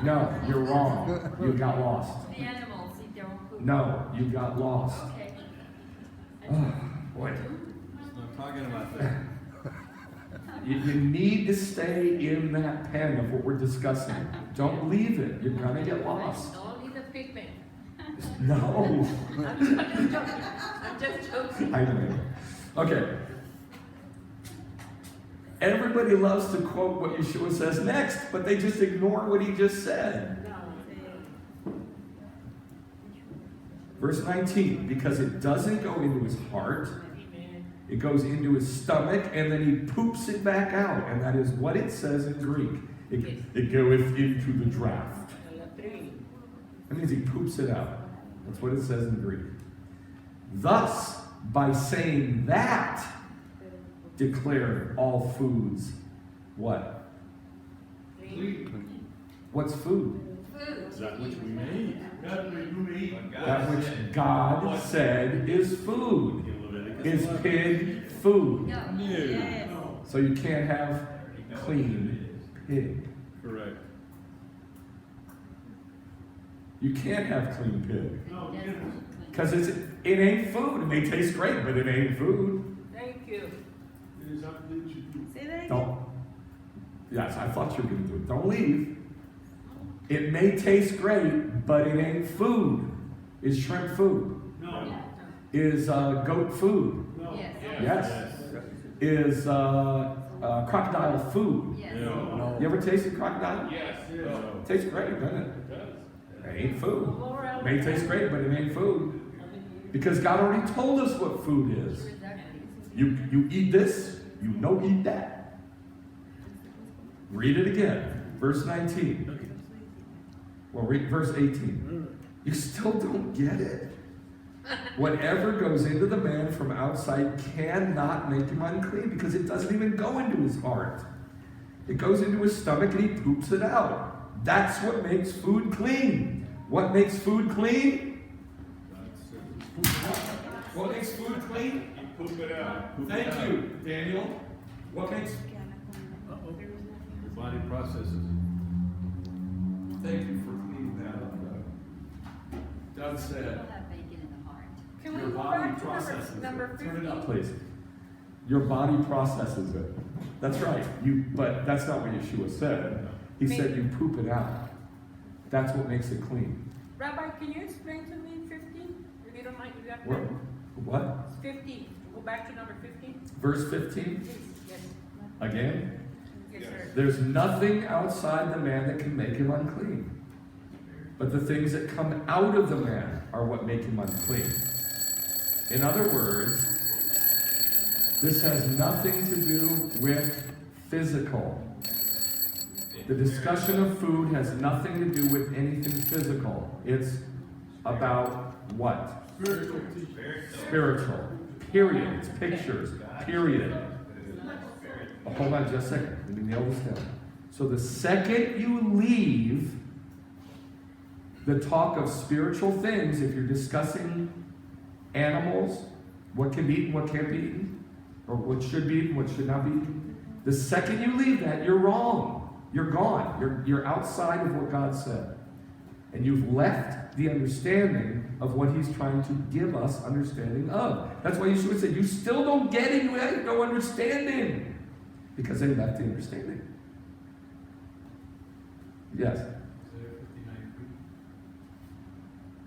No, you're wrong. You got lost. The animals eat their own poop. No, you got lost. Okay. Oh, boy. It's not talking about that. You need to stay in that pen of what we're discussing. Don't leave it. You're gonna get lost. Don't leave the pig pen. No. I'm just joking. I'm just joking. I know. Okay. Everybody loves to quote what Yeshua says next, but they just ignore what he just said. Verse 19, because it doesn't go into his heart, it goes into his stomach, and then he poops it back out. And that is what it says in Greek. It goeth into the draft. That means he poops it out. That's what it says in Greek. Thus, by saying that, declare all foods what? What's food? Food. That which we made. That we do eat. That which God said is food. Is pig food? No. Yes. No. So you can't have clean pig. Correct. You can't have clean pig. No, Yes. different. Because it ain't food. It may taste great, but it ain't food. Thank you. It is something to do. Say that again. Don't. Yes, I thought you were going to do it. Don't leave. It may taste great, but it ain't food. Is shrimp food? No. Is goat food? No. Yes. Yes. Is crocodile food? Yes. No. You ever tasted crocodile? Yes. No. Tastes great, doesn't it? It ain't food. May taste great, but it ain't food. Because God already told us what food is. You eat this, you no eat that. Read it again. Verse 19. Well, read verse 18. You still don't get it? Whatever goes into the man from outside cannot make him unclean because it doesn't even go into his heart. It goes into his stomach and he poops it out. That's what makes food clean. What makes food clein? What makes food clean? You poop it out. Thank you, Daniel. What makes... Your body processes it. Thank you for cleaning that up, Doug. Doug People said, have bacon in the heart. Can your we go body back to processes number it. 50? Turn it up, please. Your body processes it. That's right. But that's not what Yeshua said. He said you poop it out. That's what makes it clean. Rabbi, can you explain to me 15? If you don't mind, you got What? that? What? It's 15. Go back to number 15. Verse 15? Please. Yes. Again? Yes, sir. There's nothing outside the man that can make him unclean. But the things that come out of the man are what make him unclean. In other words, this has nothing to do with physical. The discussion of food has nothing to do with anything physical. It's about what? Spiritual. Spiritual. Period. It's pictures. Period. Oh, hold on just a second. Let me nail this down. So the second you leave the talk of spiritual things, if you're discussing animals, what can be eaten, what can't be eaten, or what should be eaten, what should not be eaten, the second you leave that, you're wrong. You're gone. You're outside of what God said. And you've left the understanding of what he's trying to give us understanding of. That's why Yeshua said, you still don't get it, you have no understanding. Because they left the understanding. Yes. Isaiah 59:3.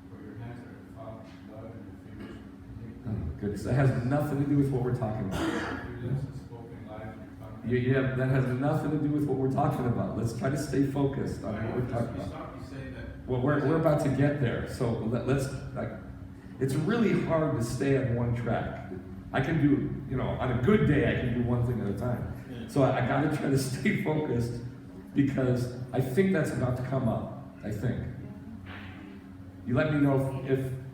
For your hands are defiled with blood and your fingers with Oh, goodness. That has nothing to do with what we're talking about. Your lips have spoken lies and your tongue. Yeah, that has nothing to do with what we're talking about. Let's try to stay focused on what we're talking about. Stop, you say that. Well, we're about to get there, so let's. It's really hard to stay on one track. I can do, on a good day, I can do one thing at a time. So I got to try to stay focused because I think that's about to come up. I think. You let me know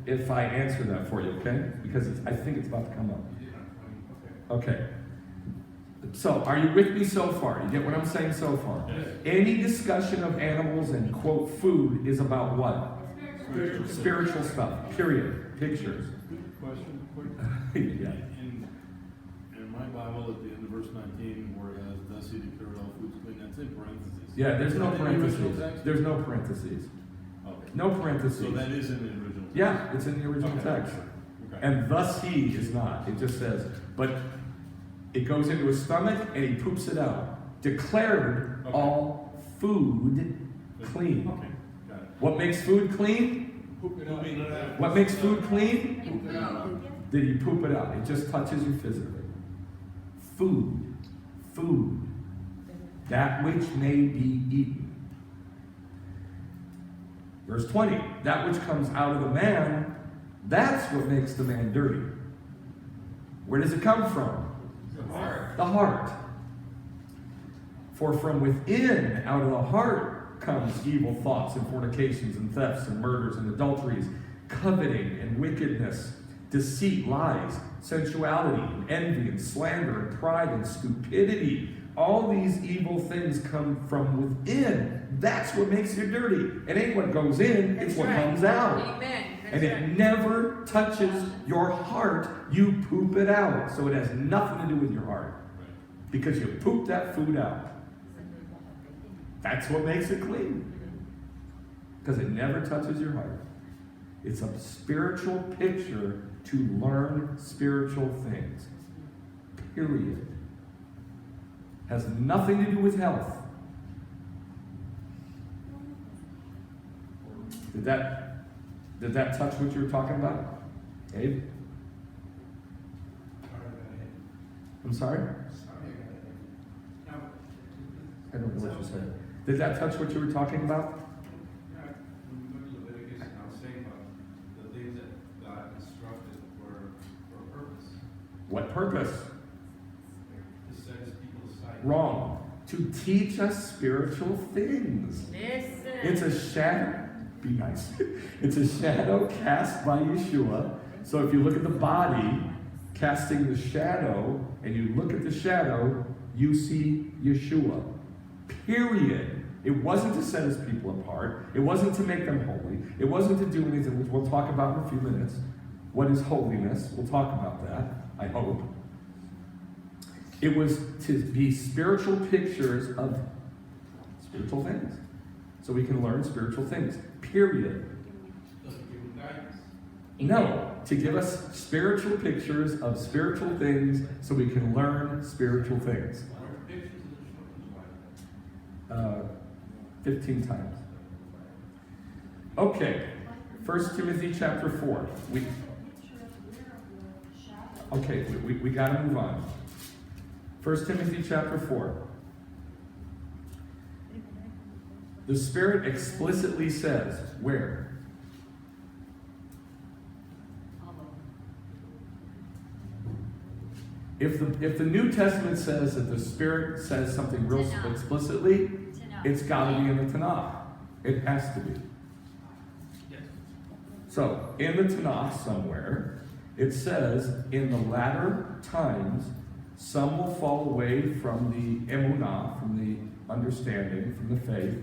if I answer that for you, okay? Because I think it's about to come up. You did on 20. Okay. Okay. So, are you with me so far? You get what I'm saying so far? Any discussion of animals and, quote, food is about what? Spiritual stuff. Period. Pictures. Question, quick. Yeah. In my Bible, at the end of verse 19, where it has, thus he declared all foods clean, that's in parentheses. Yeah, there's no Is that in the original parentheses. text? There's no parentheses. Okay. No parentheses. So that is in the original text? Yeah, it's in the original Okay. text. Okay. And thus he is not. It just says, but It goes into his stomach and he poops it out. Declared Okay. all food clean. Okay, got it. What makes food clean? What makes food clean? That you poop it out. It just touches you physically. Food. Food. That which may be eaten. Verse 20. That which comes out of the man, that's what makes the man dirty. Where does it come from? The heart. The heart. For from within, out of the heart, comes evil thoughts and fornications and thefts and murders and adulteries, coveting and wickedness, deceit, lies, sensuality, and envy and slander and pride and stupidity. All these evil things come from within. That's what makes you dirty. It ain't what goes in, it's That's what right. comes out. Amen. That's And it right. never touches your heart. You poop it out. So it has nothing to do with your heart. Because you poop that food out. That's what makes it clean. Because it never touches your heart. It's a spiritual picture to learn spiritual things. Period. Has nothing to do with health. Did that touch what you were talking about? Abe? I'm sorry? I don't know what you said. Did that touch what you were talking about? When we look at Leviticus, and I was saying about the things that God instructed for a purpose. What purpose? To set his people aside. Wrong. To teach us spiritual things. Listen. It's a shadow. Be nice. It's a shadow cast by Yeshua. So if you look at the body casting the shadow, and you look at the shadow, you see Yeshua. Period. It wasn't to set his people apart. It wasn't to make them holy. It wasn't to do anything, which we'll talk about in a few minutes. What is holiness? We'll talk about that, I hope. It was to be spiritual pictures of spiritual things. So we can learn spiritual things. Period. Doesn't give him guidance. No, to give us spiritual pictures of spiritual things so we can learn spiritual things. What are pictures of the children's life? 15 times. Okay, 1 Timothy chapter 4. We got to move on. 1 Timothy chapter 4. The Spirit explicitly says, where? If the New Testament says that the Spirit says something real Tanakh. explicitly, Tanakh. it's got to be in the Tanakh. It has to be. So, in the Tanakh somewhere, it says, in the latter times, some will fall away from the emunah, from the understanding, from the faith,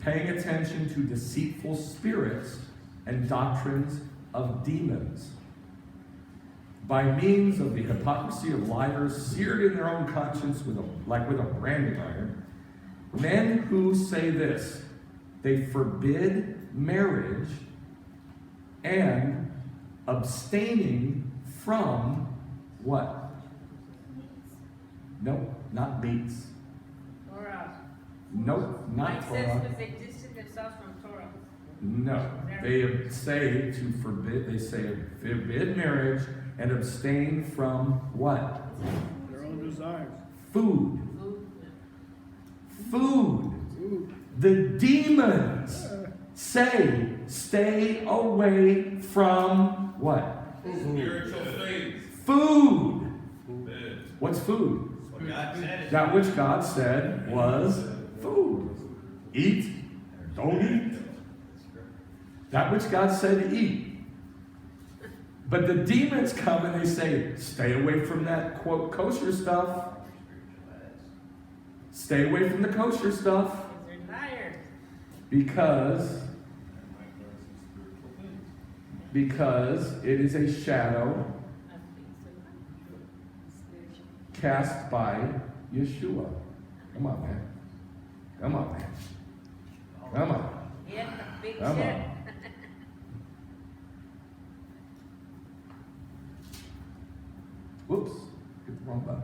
paying attention to deceitful spirits and doctrines of demons. By means of the hypocrisy of liars seared in their own conscience like with a branding iron, men who say this, they forbid marriage and abstaining from what? Nope, not meats. Torah. Nope, not Mine says Torah. because they distanced themselves from Torah. No, they say to forbid. They say forbid marriage and abstain from what? Their own desires. Food. Food. Food. The demons say stay away from what? Spiritual things. Food. Food. What's food? What God said. That which God said was food. Eat, don't eat. That which God said to eat. But the demons come and they say, stay away from that, quote, kosher stuff. Stay away from the kosher stuff. Because they're liars. Because it is a shadow cast by Yeshua. Come on, man. Come on, man. Come on. Yeah, the big Come shit. on. Whoops. Hit the wrong button.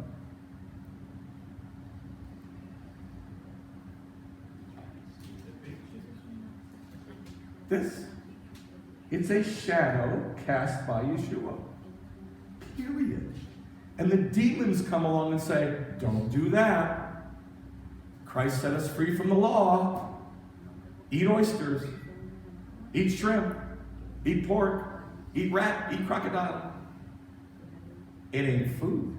This. It's a shadow cast by Yeshua. Period. And the demons come along and say, don't do that. Christ set us free from the law. Eat oysters. Eat shrimp. Eat pork. Eat rat. Eat crocodile. It ain't food.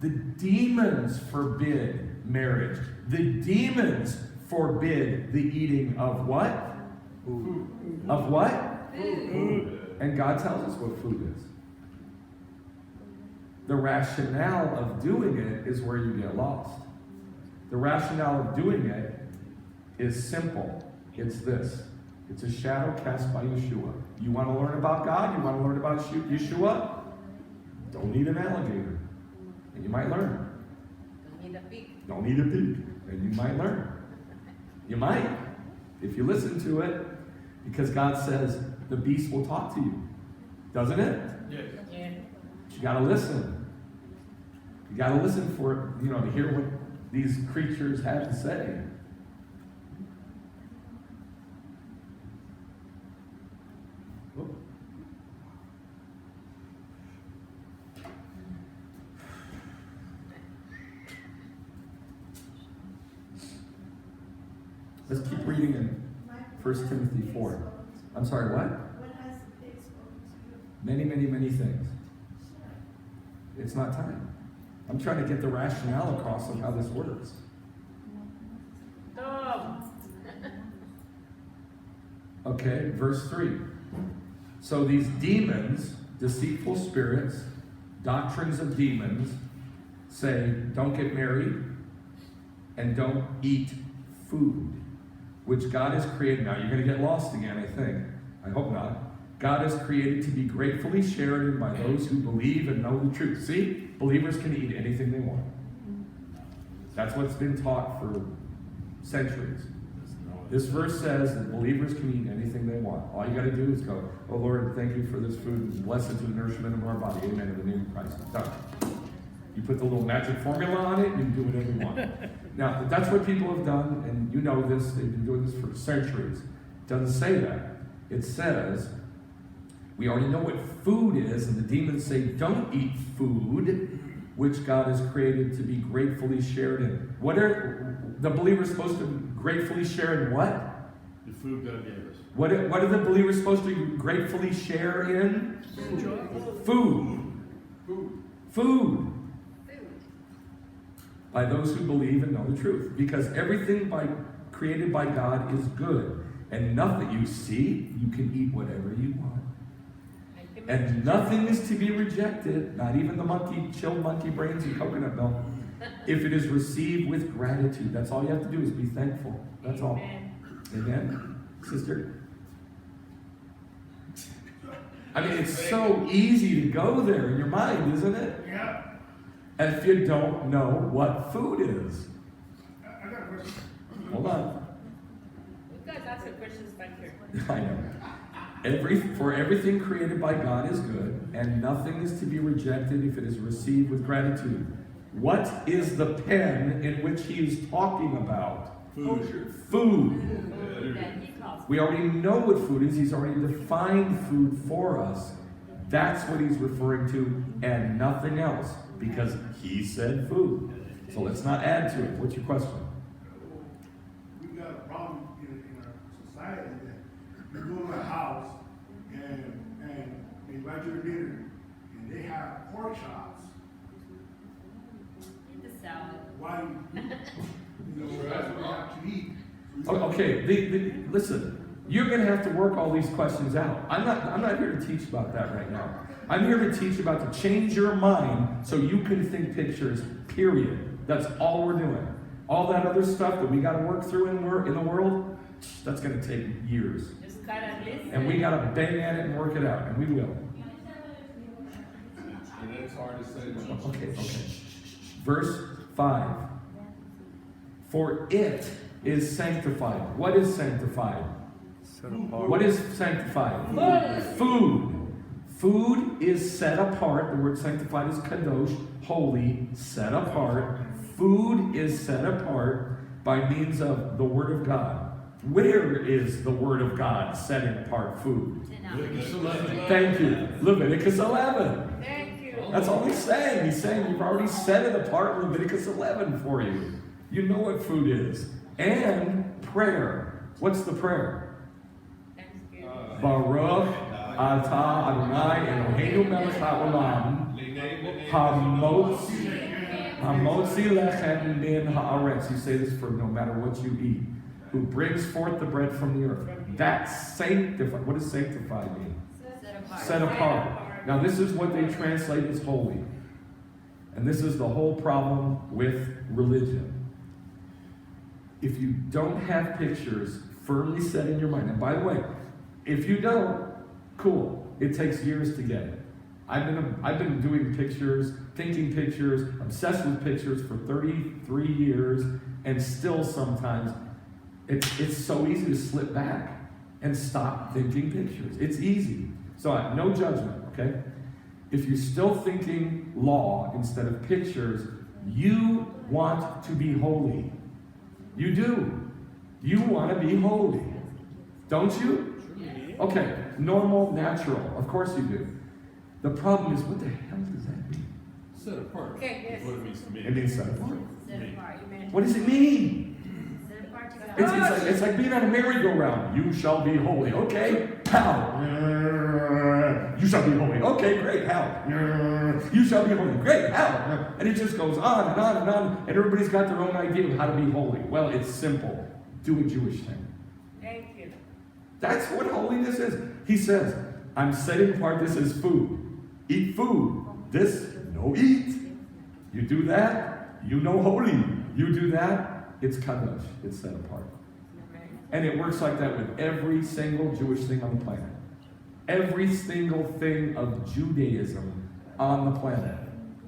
The demons forbid marriage. The demons forbid the eating of what? Food. Of what? Food. And God tells us what food is. The rationale of doing it is where you get lost. The rationale of doing it is simple. It's this. It's a shadow cast by Yeshua. You want to learn about God? You want to learn about Yeshua? Don't eat an alligator. And you might learn. Don't need a pig. Don't eat a pig. And you might learn. You might. If you listen to it. Because God says the beast will talk to you. Doesn't it? Yes. Yeah. You got to listen. You got to listen for it, to hear what these creatures have to say. Whoop. Let's keep reading in 1 Timothy 4. I'm sorry, what? What has the pig spoken to you? Many, many, many things. It's not time. I'm trying to get the rationale across of how this works. Tzav. Okay, verse 3. So these demons, deceitful spirits, doctrines of demons, say don't get married and don't eat food, which God has created. Now you're going to get lost again, I think. I hope not. God has created to be gratefully shared in by those who believe and know the truth. See, believers can eat anything they want. That's what's been taught for centuries. This verse says that believers can eat anything they want. All you got to do is go, oh Lord, thank you for this food, and bless it to the nourishment of our body. Amen. In the name of Christ. Done. You put the little magic formula on it, and you can do whatever you want. Now, that's what people have done, and you know this, they've been doing this for centuries. It doesn't say that. It says, we already know what food is, and the demons say, don't eat food, which God has created to be gratefully shared in. What are the believers supposed to gratefully share in what? The food God gave us. What are the believers supposed to gratefully share in? Food. Food. Food. By those who believe and know the truth. Because everything created by God is good. And nothing, you see, you can eat whatever you want. And nothing is to be rejected, not even the chilled monkey brains and coconut milk, if it is received with gratitude. That's all you have to do is be thankful. That's all. Amen? Sister? I mean, it's so easy to go there in your mind, isn't it? Yeah. If you don't know what food is. I got a question. Hold on. You guys ask the questions back here. I know. For everything created by God is good, and nothing is to be rejected if it is received with gratitude. What is the pen in which he is talking about? Food. Food. That he calls. We already know what food is. He's already defined food for us. That's what he's referring to, and nothing else, because he said food. So let's not add to it. What's your question? We got a problem in our society that you go to a house and they invite you to dinner and they have pork chops. Eat the salad. Why? That's what you have to eat. So you- Okay, listen. You're going to have to work all these questions out. I'm not here to teach about that right now. I'm here to teach about to change your mind so you can think pictures, period. That's all we're doing. All that other stuff that we got to work through in the world, that's going to take years. Just gotta listen. And we got to bang at it and work it out, and we will. And it's hard to say. Okay. Verse 5. For it is sanctified. What is sanctified? What is sanctified? Food. Food is set apart. The word sanctified is kadosh, holy, set apart. Food is set apart by means of the Word of God. Where is the Word of God setting apart food? Leviticus 11. Thank you. Leviticus 11. Thank you. That's all he's saying. He's saying you've already set it apart in Leviticus 11 for you. You know what food is. And prayer. What's the prayer? Thanksgiving. Baruch atah Adonai Eloheinu melech haolam hamotzi lechem min haaretz. You say this for no matter what you eat. Who brings forth the bread from the earth. That's sanctified. What does sanctified mean? Set apart. Now this is what they translate as holy. And this is the whole problem with religion. If you don't have pictures firmly set in your mind, and by the way, if you don't, cool. It takes years to get it. I've been doing pictures, thinking pictures, obsessed with pictures for 33 years, and still sometimes it's so easy to slip back and stop thinking pictures. It's easy. So no judgment, okay? If you're still thinking law instead of pictures, you want to be holy. You do. You want to be holy. Don't you? Okay, normal, natural. Of course you do. The problem is, what the hell does that mean? Set apart. Okay, yes. Is what it means to me. It means set apart. Set apart. You meant What does it mean? set apart to God. It's like being on a merry-go-round. You shall be holy. Okay, how? You shall be holy. Okay, great. How? You shall be holy. Great. How? And it just goes on and on and on. And everybody's got their own idea of how to be holy. Well, it's simple. Do a Jewish thing. Thank you. That's what holiness is. He says, I'm setting apart this as food. Eat food. This, no eat. You do that, you know holy. You do that, it's kadosh. It's set apart. And it works like that with every single Jewish thing on the planet. Every single thing of Judaism on the planet.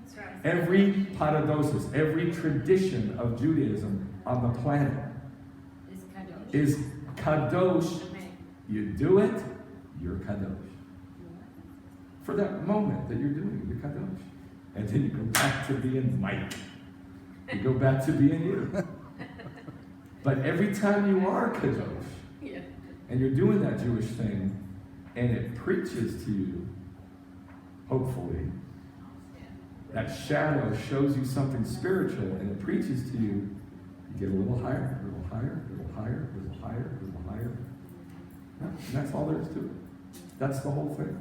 That's right. Every paradosis, every tradition of Judaism on the planet It's kadosh. is kadosh. Amen. You do it, you're kadosh. For that moment that you're doing it, you're kadosh. And then you go back to being Mike. You go back to being you. But every time you are kadosh, Yeah. and you're doing that Jewish thing, and it preaches to you, hopefully, that shadow shows you something spiritual, and it preaches to you, you get a little higher, a little higher, a little higher, a little higher, a little higher. And that's all there is to it. That's the whole thing.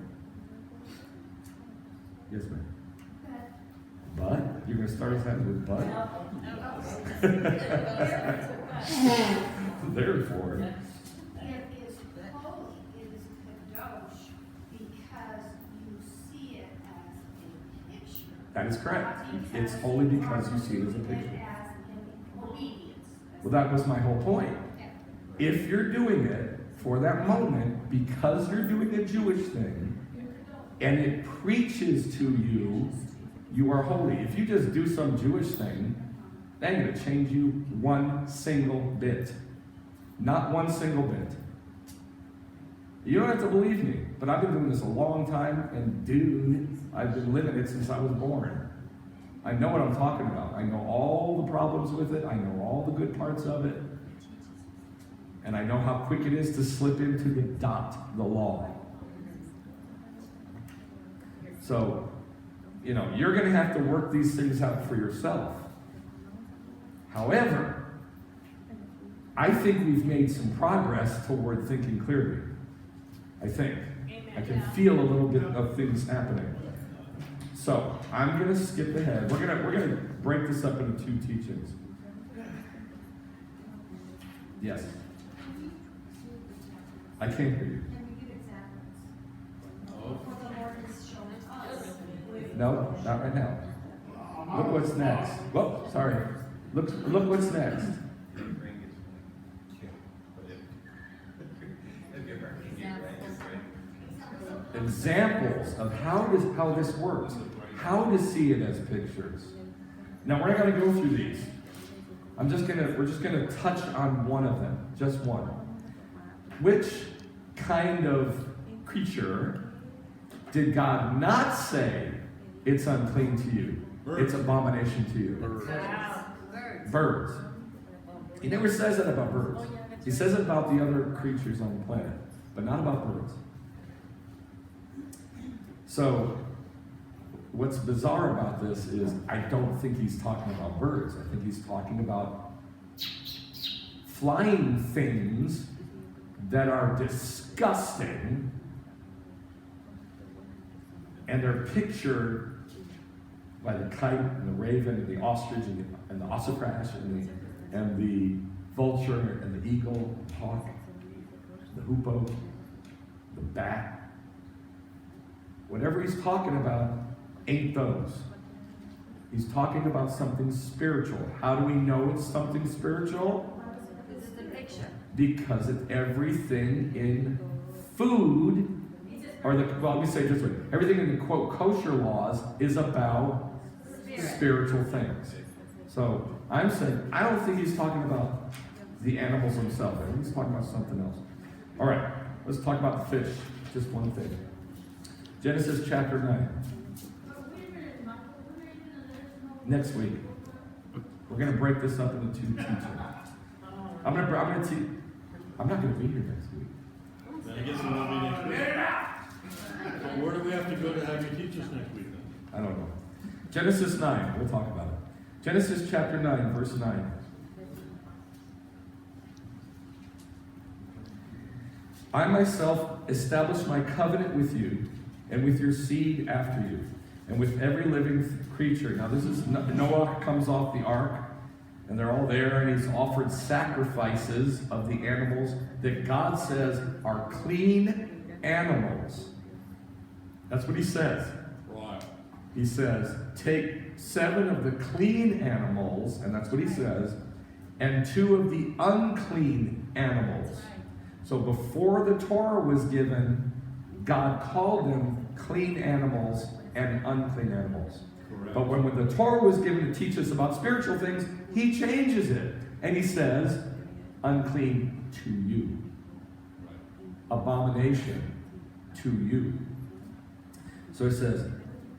Yes, ma'am. But? You're going to start us out with but? Therefore, It is holy, it is kadosh, because you see it as a picture. that is correct. Not It's because holy you because are you see it as a doing picture. as in obedience. Well, that was my whole point. If you're doing it for that moment because you're doing a Jewish thing and it preaches to you, you are holy. If you just do some Jewish thing, that ain't going to change you one single bit. Not one single bit. You don't have to believe me, but I've been doing this a long time, and dude, I've been living it since I was born. I know what I'm talking about. I know all the problems with it. I know all the good parts of it. And I know how quick it is to slip into the law. So, you're going to have to work these things out for yourself. However, I think we've made some progress toward thinking clearly. I think. I can feel a little bit of things happening. So, I'm going to skip ahead. We're going to break this up into two teachings. Yes. I can't hear you. Can we give examples? Oh, What the Lord is showing us. with- No, not right now. Look what's next. Whoa, sorry. Look what's next. Examples of how this works. How to see it as pictures. Now we're not going to go through these. We're just gonna touch on one of them, just one. Which kind of creature did God not say it's unclean to you? It's abomination to you. birds. Wow. Birds. Birds. He never says that about birds. He says it about the other creatures on the planet, but not about birds. So, what's bizarre about this is I don't think he's talking about birds. I think he's talking about flying things that are disgusting, and they're pictured by the kite and the raven and the ostrich and the ossifrash and the vulture and the eagle, the hawk, the hoopoe, the bat. Whatever he's talking about ain't those. He's talking about something spiritual. How do we know it's something spiritual? This is the picture. Because it's everything in food, or let me say it this way, everything in the quote kosher laws is about spiritual things. So I'm saying, I don't think he's talking about the animals themselves. I think he's talking about something else. All right, let's talk about the fish. Just one thing. Genesis chapter 9. Next week, we're going to break this up into 2 teachings. I'm not going to be here next week. Then I guess you want me next week. So where do we have to go to have you teach us next week then? I don't know. Genesis 9, we'll talk about it. Genesis chapter 9, verse 9. I myself establish my covenant with you and with your seed after you, and with every living creature. Now this is, Noah comes off the ark, and they're all there, and he's offered sacrifices of the animals that God says are clean animals. That's what he says. Right. He says, take 7 of the clean animals, and that's what he says, and 2 of the unclean animals. So before the Torah was given, God called them clean animals and unclean animals. Correct. But when the Torah was given to teach us about spiritual things, he changes it. And he says, unclean to you. Abomination to you. So it says,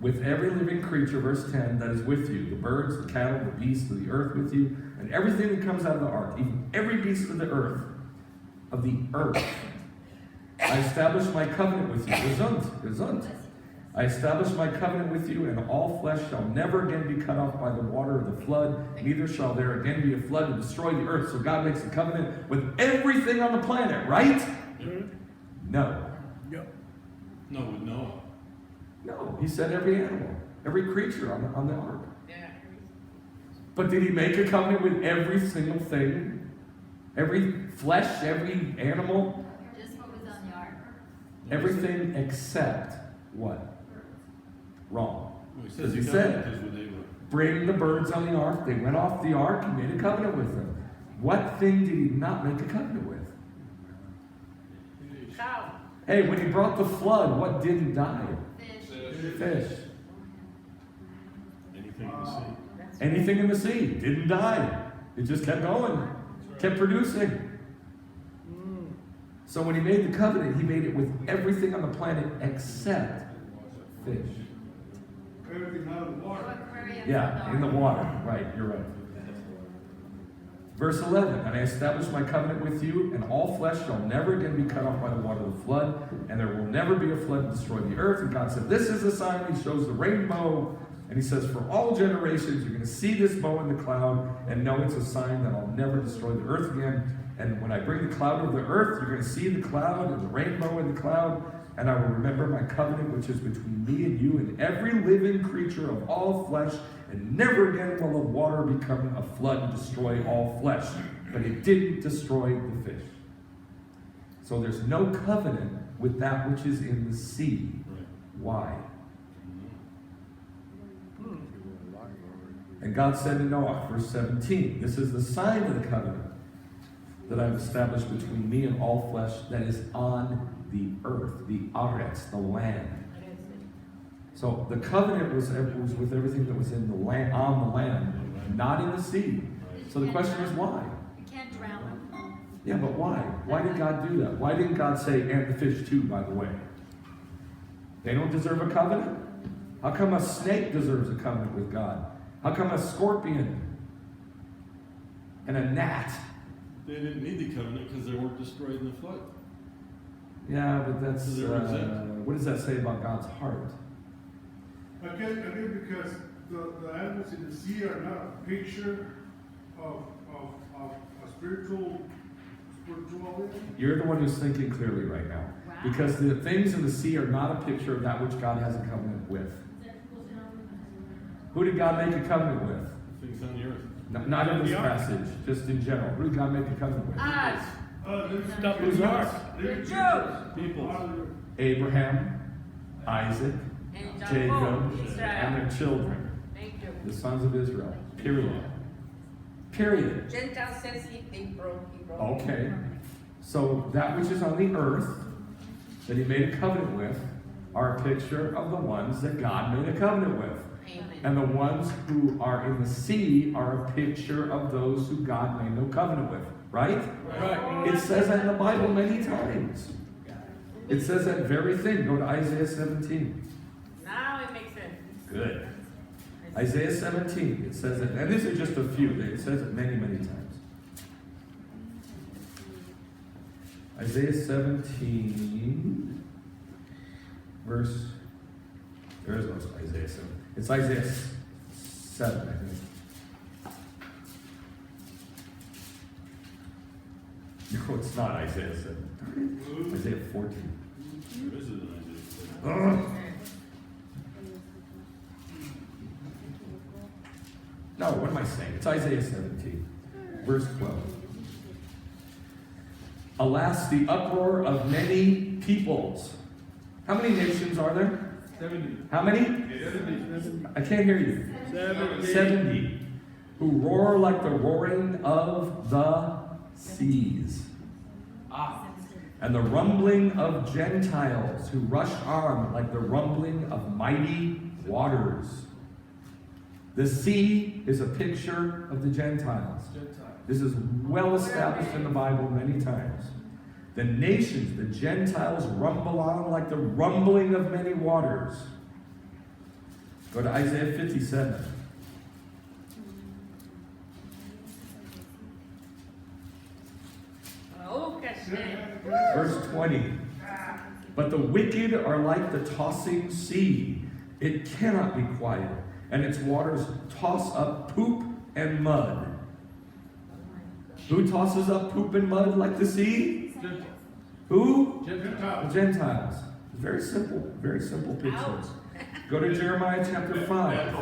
with every living creature, verse 10, that is with you, the birds, the cattle, the beasts of the earth with you, and everything that comes out of the ark, even every beast of the earth, I establish my covenant with you. Gesund. I establish my covenant with you, and all flesh shall never again be cut off by the water of the flood, neither shall there again be a flood to destroy the earth. So God makes a covenant with everything on the planet, right? Yep. No. Yep. No, with Noah. No, he said every animal, every creature on the ark. Yeah. But did he make a covenant with every single thing? Every flesh, every animal? Just what was on the ark. Everything except what? Wrong. Well, he Because says he the said, covenant is with Abraham. bring the birds on the ark. They went off the ark and made a covenant with them. What thing did he not make a covenant with? Cow. Hey, when he brought the flood, what didn't die? Fish. Anything in the sea. Anything in the sea didn't die. It just kept going, kept producing. So when he made the covenant, he made it with everything on the planet except fish. Everything out of the water. Yeah, in the water. Right, you're right. Verse 11, and I establish my covenant with you, and all flesh shall never again be cut off by the water of the flood, and there will never be a flood to destroy the earth. And God said, this is the sign. He shows the rainbow, and he says, for all generations, you're going to see this bow in the cloud, and know it's a sign that I'll never destroy the earth again. And when I bring the cloud over the earth, you're going to see the cloud and the rainbow in the cloud, and I will remember my covenant, which is between me and you and every living creature of all flesh, and never again will the water become a flood to destroy all flesh. But it didn't destroy the fish. So there's no covenant with that which is in the sea. Right. Why? And God said to Noah, verse 17, this is the sign of the covenant that I've established between me and all flesh that is on the earth, the aretz, the land. So the covenant was with everything that was in the land, on the land, not in the sea. So the question is why? You can't drown them. Yeah, but why? Why did God do that? Why didn't God say, and the fish too, by the way? They don't deserve a covenant? How come a snake deserves a covenant with God? How come a scorpion and a gnat They didn't need the covenant because they weren't destroyed in the flood. Yeah, but that's, So they were exempt. what does that say about God's heart? Again, because the animals in the sea are not a picture of a spiritual You're the one who's thinking clearly right now. Because the things in the sea are not a picture of that which God has a covenant with. Who did God make a covenant with? Things on the earth. Not in this passage, just in general. Who did God make a covenant with? Us, Who's us? the Jews, People. Abraham, Isaac, and Jacob, Jacob, and Israel. their children, Thank you. the sons of Israel. Period. Period. Gentile says he broke. Okay. So that which is on the earth that he made a covenant with are a picture of the ones that God made a covenant with. Amen. And the ones who are in the sea are a picture of those who God made no covenant with. Right? Right. It says that in the Bible many times. It says that very thing. Go to Isaiah 17. Now it makes sense. Good. Isaiah 17. It says it, and these are just a few. It says it many, many times. Isaiah 17, verse, there is no Isaiah 7. It's Isaiah 7, I think. No, it's not Isaiah 7. Isaiah 14. There is an Isaiah. No, what am I saying? It's Isaiah 17, verse 12. Alas, the uproar of many peoples. How many nations are there? 70. How many? 70. I can't hear you. 70. Who roar like the roaring of the seas. And the rumbling of Gentiles who rush on like the rumbling of mighty waters. The sea is a picture of the Gentiles. This is well established in the Bible many times. The nations, the Gentiles, rumble on like the rumbling of many waters. Go to Isaiah 57. Oh, Hashem. Verse 20. But the wicked are like the tossing sea. It cannot be quiet, and its waters toss up poop and mud. Who tosses up poop and mud like the sea? Who? The Gentiles. Very simple picture. Ouch. Go to Jeremiah chapter 5.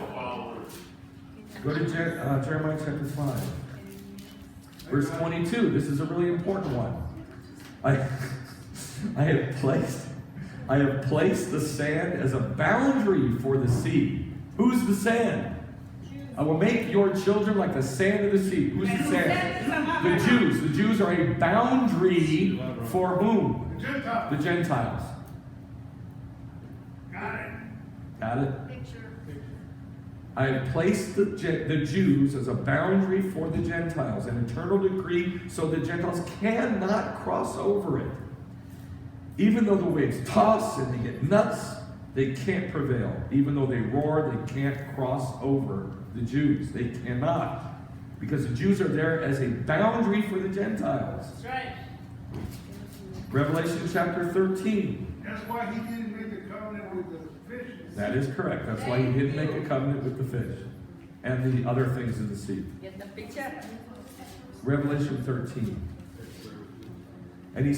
Go to Jeremiah chapter 5. Verse 22. This is a really important one. I have placed the sand as a boundary for the sea. Who's the sand? I will make your children like the sand of the sea. Who's the sand? The Jews. The Jews are a boundary for whom? The Gentiles. Got it? Picture. I have placed the Jews as a boundary for the Gentiles, an eternal decree, so the Gentiles cannot cross over it. Even though the waves toss and they get nuts, they can't prevail. Even though they roar, they can't cross over the Jews. They cannot. Because the Jews are there as a boundary for the Gentiles. That's right. Revelation chapter 13. That's why he didn't make a covenant with the fish. That is correct. That's why he didn't make a covenant with the fish and the other things in the sea. Get the picture. Revelation 13. And I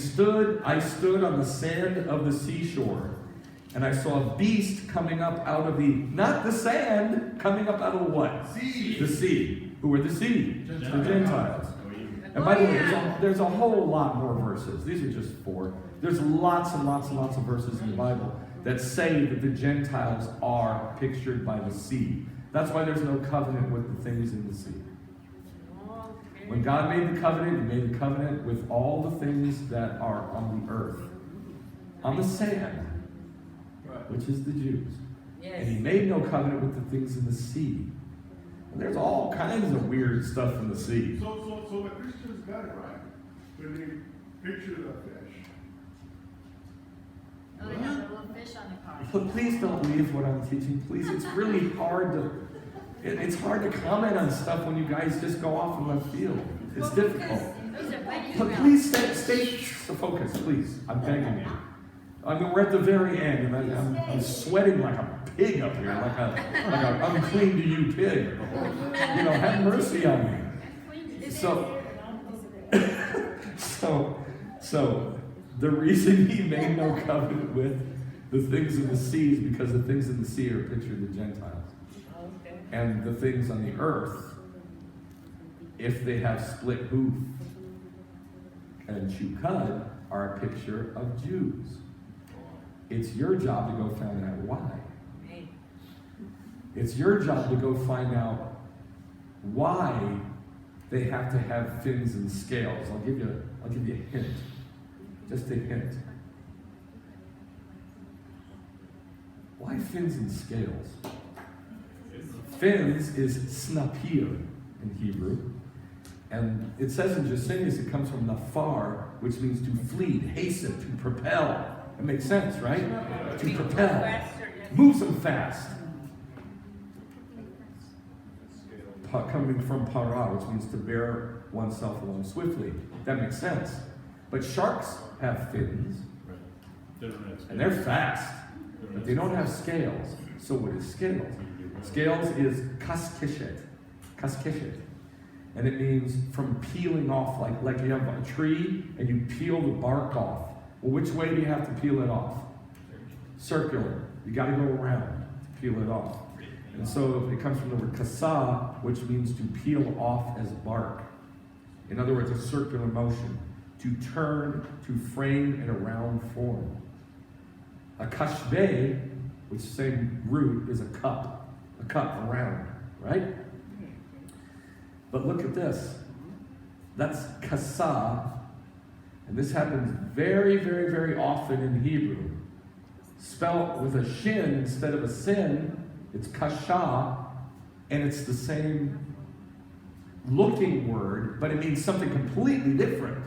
stood on the sand of the seashore, and I saw a beast coming up out of the, not the sand, coming up out of what? Sea. The sea. Who are the sea? The Gentiles. And Oh, by the way, yeah. there's a whole lot more verses. These are just 4. There's lots and lots and lots of verses in the Bible that say that the Gentiles are pictured by the sea. That's why there's no covenant with the things in the sea. Okay. When God made the covenant, he made the covenant with all the things that are on the earth. On the sand, which is the Jews. Yes. And he made no covenant with the things in the sea. And there's all kinds of weird stuff in the sea. So the Christians got it right when they picture the fish. Oh, they have a little fish on the car. But please don't leave what I'm teaching. Please, it's really hard to. It's hard to comment on stuff when you guys just go off in left field. It's difficult. Please stay focused, please. I'm begging you. I mean, we're at the very end, and I'm sweating like a pig up here, like a unclean to you pig. You know, have mercy on me. So the reason he made no covenant with the things in the sea is because the things in the sea are a picture of the Gentiles. And the things on the earth, if they have split hoof and chukad, are a picture of Jews. It's your job to go find out why. It's your job to go find out why they have to have fins and scales. I'll give you a hint. Just a hint. Why fins and scales? Fins is snapir in Hebrew. And it says in Josephus it comes from nafar, which means to flee, hasten, to propel. It makes sense, right? To propel. Moves them fast. Coming from para, which means to bear oneself along swiftly. That makes sense. But sharks have fins. And they're fast. But they don't have scales. So what is scales? Scales is kaskishet. Kaskishet. And it means from peeling off, like you have a tree and you peel the bark off. Well, which way do you have to peel it off? Circular. You got to go around to peel it off. And so it comes from the word kasa, which means to peel off as bark. In other words, a circular motion. To turn, to frame in a round form. A kashbe, which same root, is a cup around, right? But look at this. That's kasa, and this happens very, very, very often in Hebrew. Spelled with a shin instead of a sin, it's kasha, and it's the same looking word, but it means something completely different.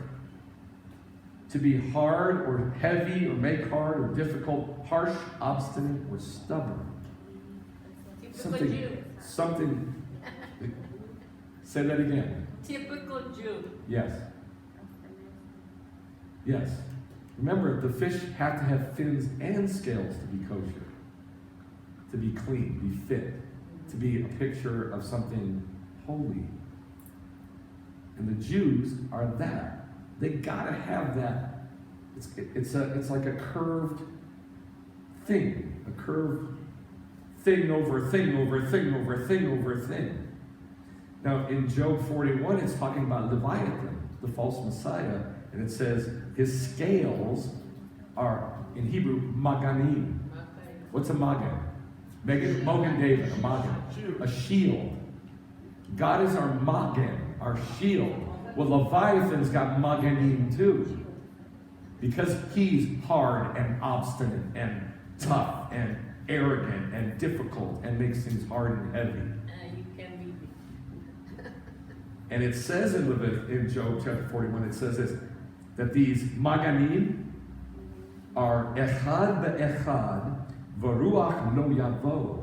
To be hard or heavy or make hard or difficult, harsh, obstinate, or stubborn. Something. Say that again. Typical Jew. Yes. Yes. Remember, the fish have to have fins and scales to be kosher, to be clean, be fit, to be a picture of something holy. And the Jews are that. They gotta have that. It's like a curved thing, a curved thing over thing over thing over thing over thing. Now in Job 41, it's talking about Leviathan, the false Messiah, and it says his scales are in Hebrew maganim. What's a magan? Mogan David, a magan, a shield. God is our magan, our shield. Well, Leviathan's got maganim too. Because he's hard and obstinate and tough and arrogant and difficult and makes things hard and heavy. You can be. And it says in Job chapter 41, it says this, that these maganim are echad be'echad v'ruach lo yavo.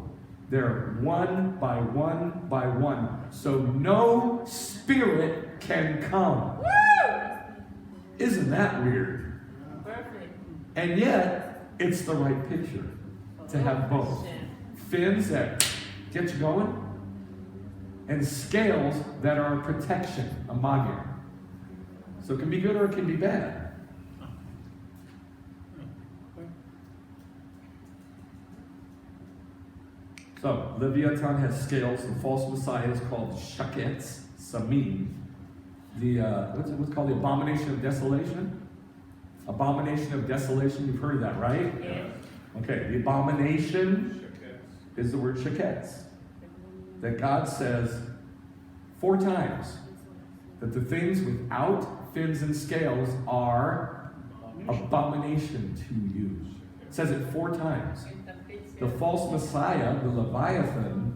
They're one by one by one. So no spirit can come. Woo! Isn't that weird? Perfect. And yet, it's the right picture to have both. Fins that get you going, and scales that are protection, a magen. So it can be good or it can be bad. So, Leviathan has scales. The false messiah is called shaketz, samim. What's called the abomination of desolation? Abomination of desolation, you've heard of that, right? Yeah. Okay, the abomination is the word shaketz. That God says 4 times that the things without fins and scales are abomination to you. It says it 4 times. The false messiah, the Leviathan,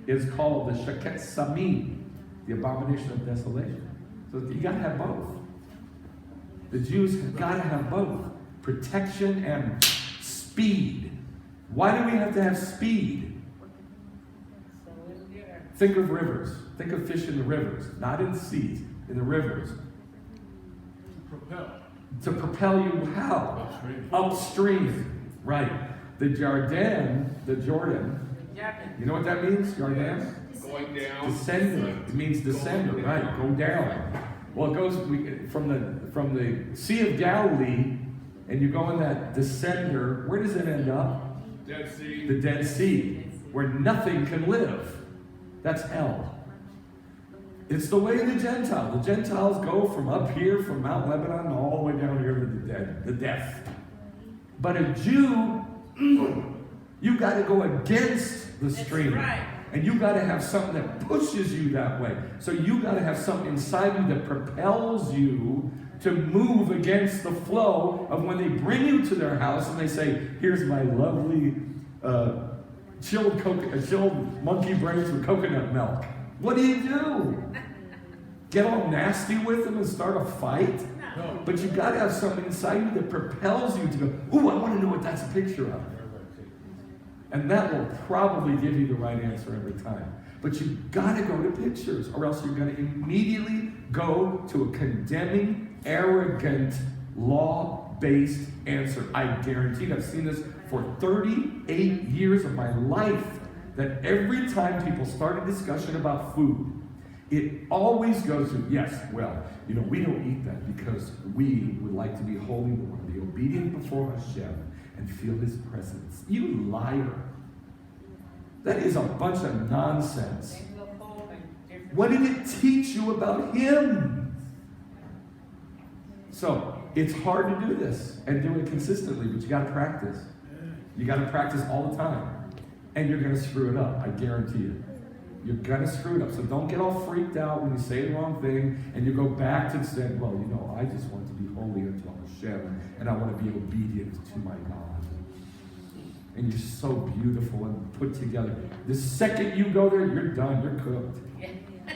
is called the shaketz samim, the abomination of desolation. So you gotta have both. The Jews have gotta have both. Protection and speed. Why do we have to have speed? Think of rivers. Think of fish in the rivers, not in the seas. in the rivers? Propel. To propel you how? Upstream. Upstream. Right. The Jordan, you know what that means? Jordan? Going down. Descender. It means descender, right? Go down. Well, it goes from the Sea of Galilee, and you go in that descender. Where does it end up? Dead Sea. The Dead Sea, where nothing can live. That's hell. It's the way of the Gentile. The Gentiles go from up here, from Mount Lebanon, all the way down here to the death. But a Jew, you got to go against the stream. That's right. And you got to have something that pushes you that way. So you got to have something inside you that propels you to move against the flow of when they bring you to their house and they say, here's my lovely chilled monkey brains with coconut milk. What do? Get all nasty with them and start a fight? No. But you got to have something inside you that propels you to go, ooh, I want to know what that's a picture of. And that will probably give you the right answer every time. But you got to go to pictures, or else you're going to immediately go to a condemning, arrogant, law-based answer. I guarantee, I've seen this for 38 years of my life, that every time people start a discussion about food, it always goes to, yes, well, we don't eat that because we would like to be holy, we want to be obedient before Hashem and feel His presence. You liar. That is a bunch of nonsense. What did it teach you about Him? So, it's hard to do this and do it consistently, but you got to practice. You got to practice all the time. And you're going to screw it up, I guarantee you. You're going to screw it up. So don't get all freaked out when you say the wrong thing and you go back to saying, well, I just want to be holy unto Hashem and I want to be obedient to my God. And you're so beautiful and put together. The second you go there, you're done. You're cooked.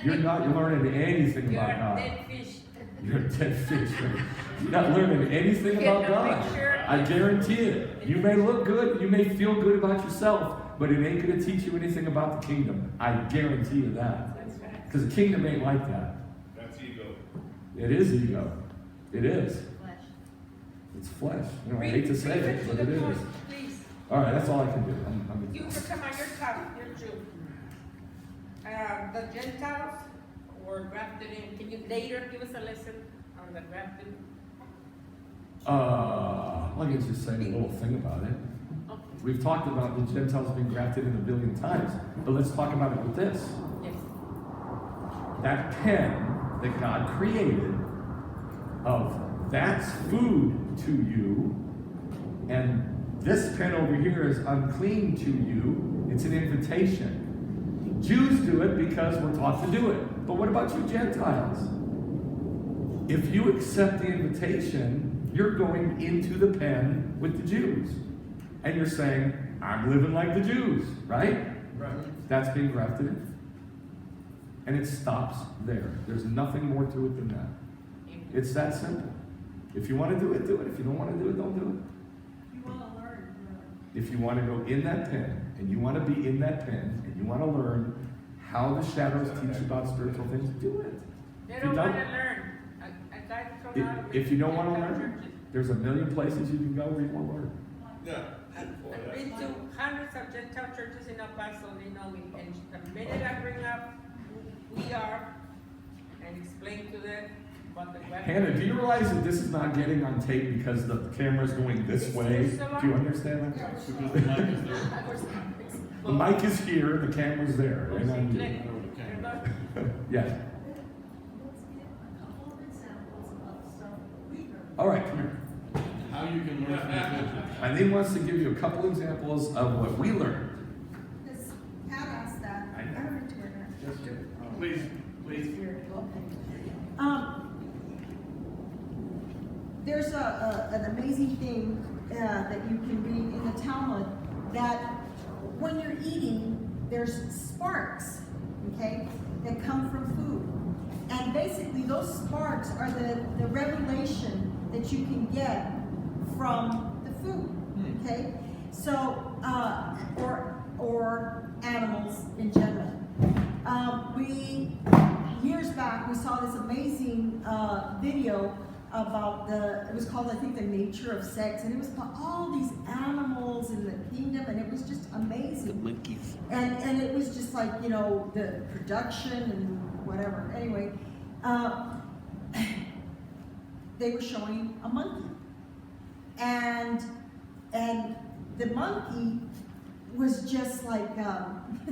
You're not learning anything about God. You're a dead fish. You're a dead fish. Right? You're not learning anything about God. I guarantee it. You may look good. You may feel good about yourself. But it ain't going to teach you anything about the kingdom. I guarantee you that. Because the kingdom ain't like that. That's ego. It is ego. It is. Flesh. It's flesh. I hate to say it, but it is. Please. All right, that's all I can do. You come on your top, you're Jew. The Gentiles were grafted in. Can you later give us a lesson on the grafted? Let me just say a little thing about it. We've talked about the Gentiles being grafted in 1 billion times, but let's talk about it with this. Yes. That pen that God created of that's food to you, and this pen over here is unclean to you. It's an invitation. Jews do it because we're taught to do it. But what about you Gentiles? If you accept the invitation, you're going into the pen with the Jews. And you're saying, I'm living like the Jews, right? Right. That's being grafted in. And it stops there. There's nothing more to it than that. It's that simple. If you want to do it, do it. If you don't want to do it, don't do it. You want to learn. If you want to go in that pen, and you want to be in that pen, and you want to learn how the shadows teach about spiritual things, do it. They don't want to learn. A guy from out of If you don't want to Gentile learn, churches. there's a million places you can go where you want to learn. Yeah. I've been to hundreds of Gentile churches in El Paso, they know me, and the minute I bring up who we are and explain to them about the grafted. Hannah, do you realize that this is not getting on tape because the camera's going this way? Do you understand that? Because the mic is there. The mic is here, the camera's there, and on you. Yes. Let's get a couple of examples of stuff we learned. All right, come here. How you can learn from the pictures. Eileen wants to give you a couple examples of what we learned. Because Pat asked that. I know. don't know where to turn. Please, please. There's an amazing thing that you can read in the Talmud, that when you're eating, there's sparks, okay, that come from food. And basically those sparks are the revelation that you can get from the food, okay? So, or animals in general. We years back, we saw this amazing video about it was called, I think, The Nature of Sex, and it was about all these animals in the kingdom, and it was just amazing. The monkeys. And it was just like, you know, the production and whatever. Anyway, they were showing a monkey. And the monkey was just like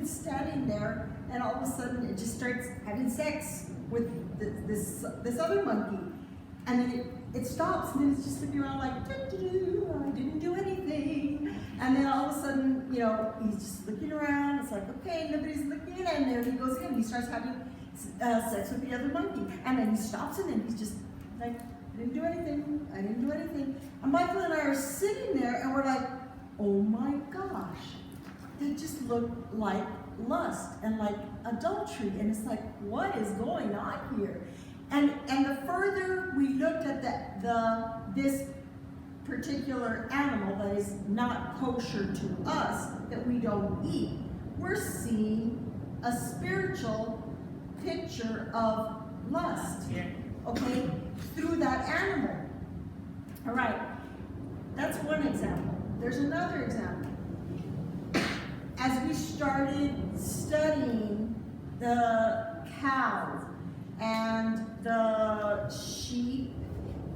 standing there, and all of a sudden it just starts having sex with this other monkey. And then it stops, and then it's just looking around like, doo-doo-doo, I didn't do anything. And then all of a sudden, you know, he's just looking around. It's like, okay, nobody's looking, and there he goes again. He starts having sex with the other monkey. And then he stops, and then he's just like, I didn't do anything. I didn't do anything. And Michael and I are sitting there, and we're like, oh my gosh. They just look like lust and like adultery. And it's like, what is going on here? And the further we looked at this particular animal that is not kosher to us, that we don't eat, we're seeing a spiritual picture of lust, okay, through that animal. All right, that's one example. There's another example. As we started studying the cow and the sheep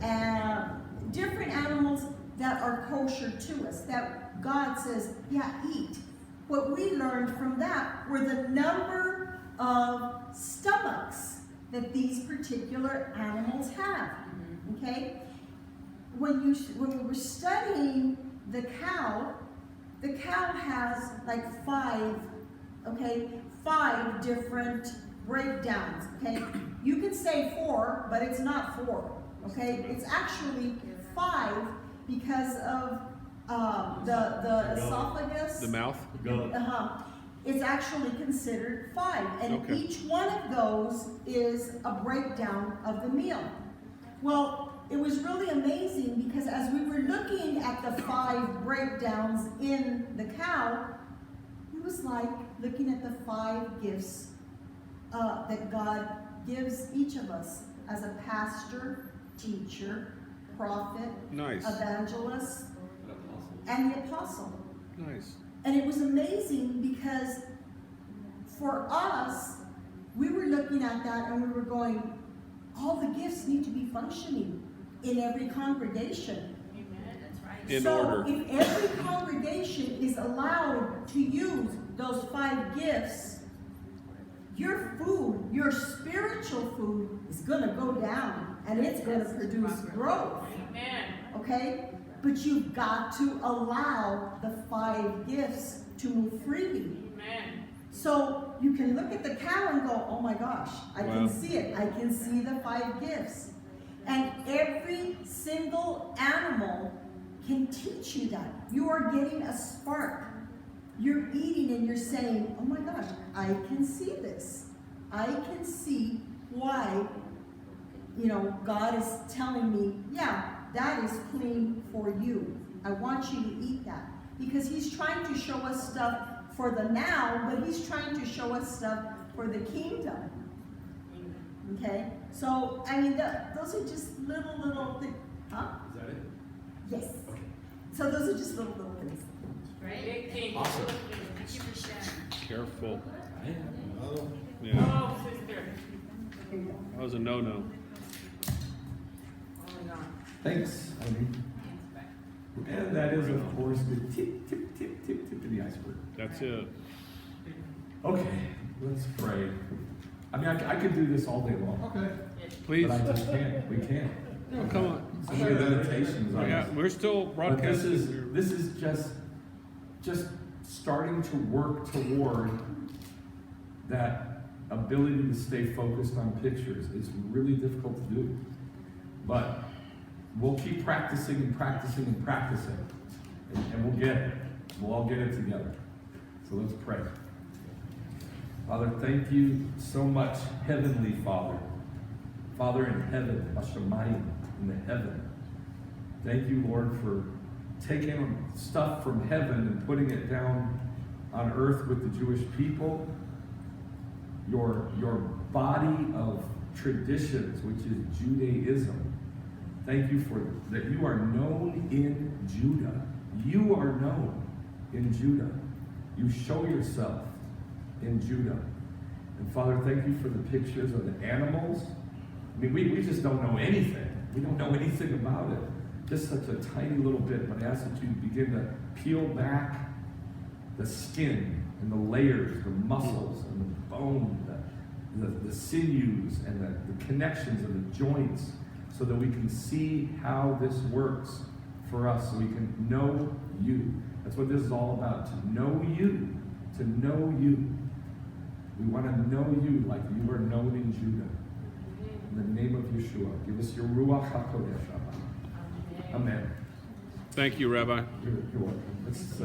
and different animals that are kosher to us, that God says, yeah, eat. What we learned from that were the number of stomachs that these particular animals have, okay? When we were studying the cow has like five different breakdowns, okay? You can say 4, but it's not 4, okay? It's actually 5 because of the esophagus. The mouth? It's actually considered 5, and each one of those is a breakdown of the meal. Well, it was really amazing because as we were looking at the 5 breakdowns in the cow, it was like looking at the 5 gifts that God gives each of us as a pastor, teacher, prophet, evangelist, and the apostle. Nice. And it was amazing because for us, we were looking at that and we were going, all the gifts need to be functioning in every congregation. Amen, that's right. In so order. If every congregation is allowed to use those 5 gifts, your food, your spiritual food, is going to go down and it's going to produce growth. Amen. Okay? But you've got to allow the 5 gifts to move freely. Amen. So you can look at the cow and go, oh my gosh, I Wow. can see it. I can see the 5 gifts. And every single animal can teach you that. You are getting a spark. You're eating and you're saying, oh my gosh, I can see this. I can see why, you know, God is telling me, yeah, that is clean for you. I want you to eat that. Because he's trying to show us stuff for the now, but he's trying to show us stuff for the kingdom. Okay? So, I mean, those are just little things. Huh? Is that it? Yes. So those are just little things. Great. King. Awesome. Thank you for sharing. Careful. Oh, Yeah, Oh, sister. Here you go. that was a no-no. Oh my God. Thanks, Ivy. And that is, of course, the tip of the iceberg. That's it. Okay, let's pray. I mean, I could do this all day long. Okay. Please. But I just can't. We can't. oh, come on. So many limitations on Yeah, this. we're still But broadcasting. this is just starting to work toward that ability to stay focused on pictures. It's really difficult to do. But we'll keep practicing and practicing and practicing. And we'll get it. We'll all get it together. So let's pray. Father, thank you so much, Heavenly Father. Father in heaven, Hashemayim, in the heaven. Thank you, Lord, for taking stuff from heaven and putting it down on earth with the Jewish people. Your body of traditions, which is Judaism. Thank you for that you are known in Judah. You are known in Judah. You show yourself in Judah. And Father, thank you for the pictures of the animals. I mean, we just don't know anything. We don't know anything about it. Just such a tiny little bit, but I ask that you begin to peel back the skin and the layers, the muscles and the bone, the sinews and the connections and the joints, so that we can see how this works for us, so we can know you. That's what this is all about, to know you, to know you. We want to know you like you are known in Judah. In the name of Yeshua, give us your Ruach HaKodesh. Amen. Thank you, Rabbi. You're welcome. Let's,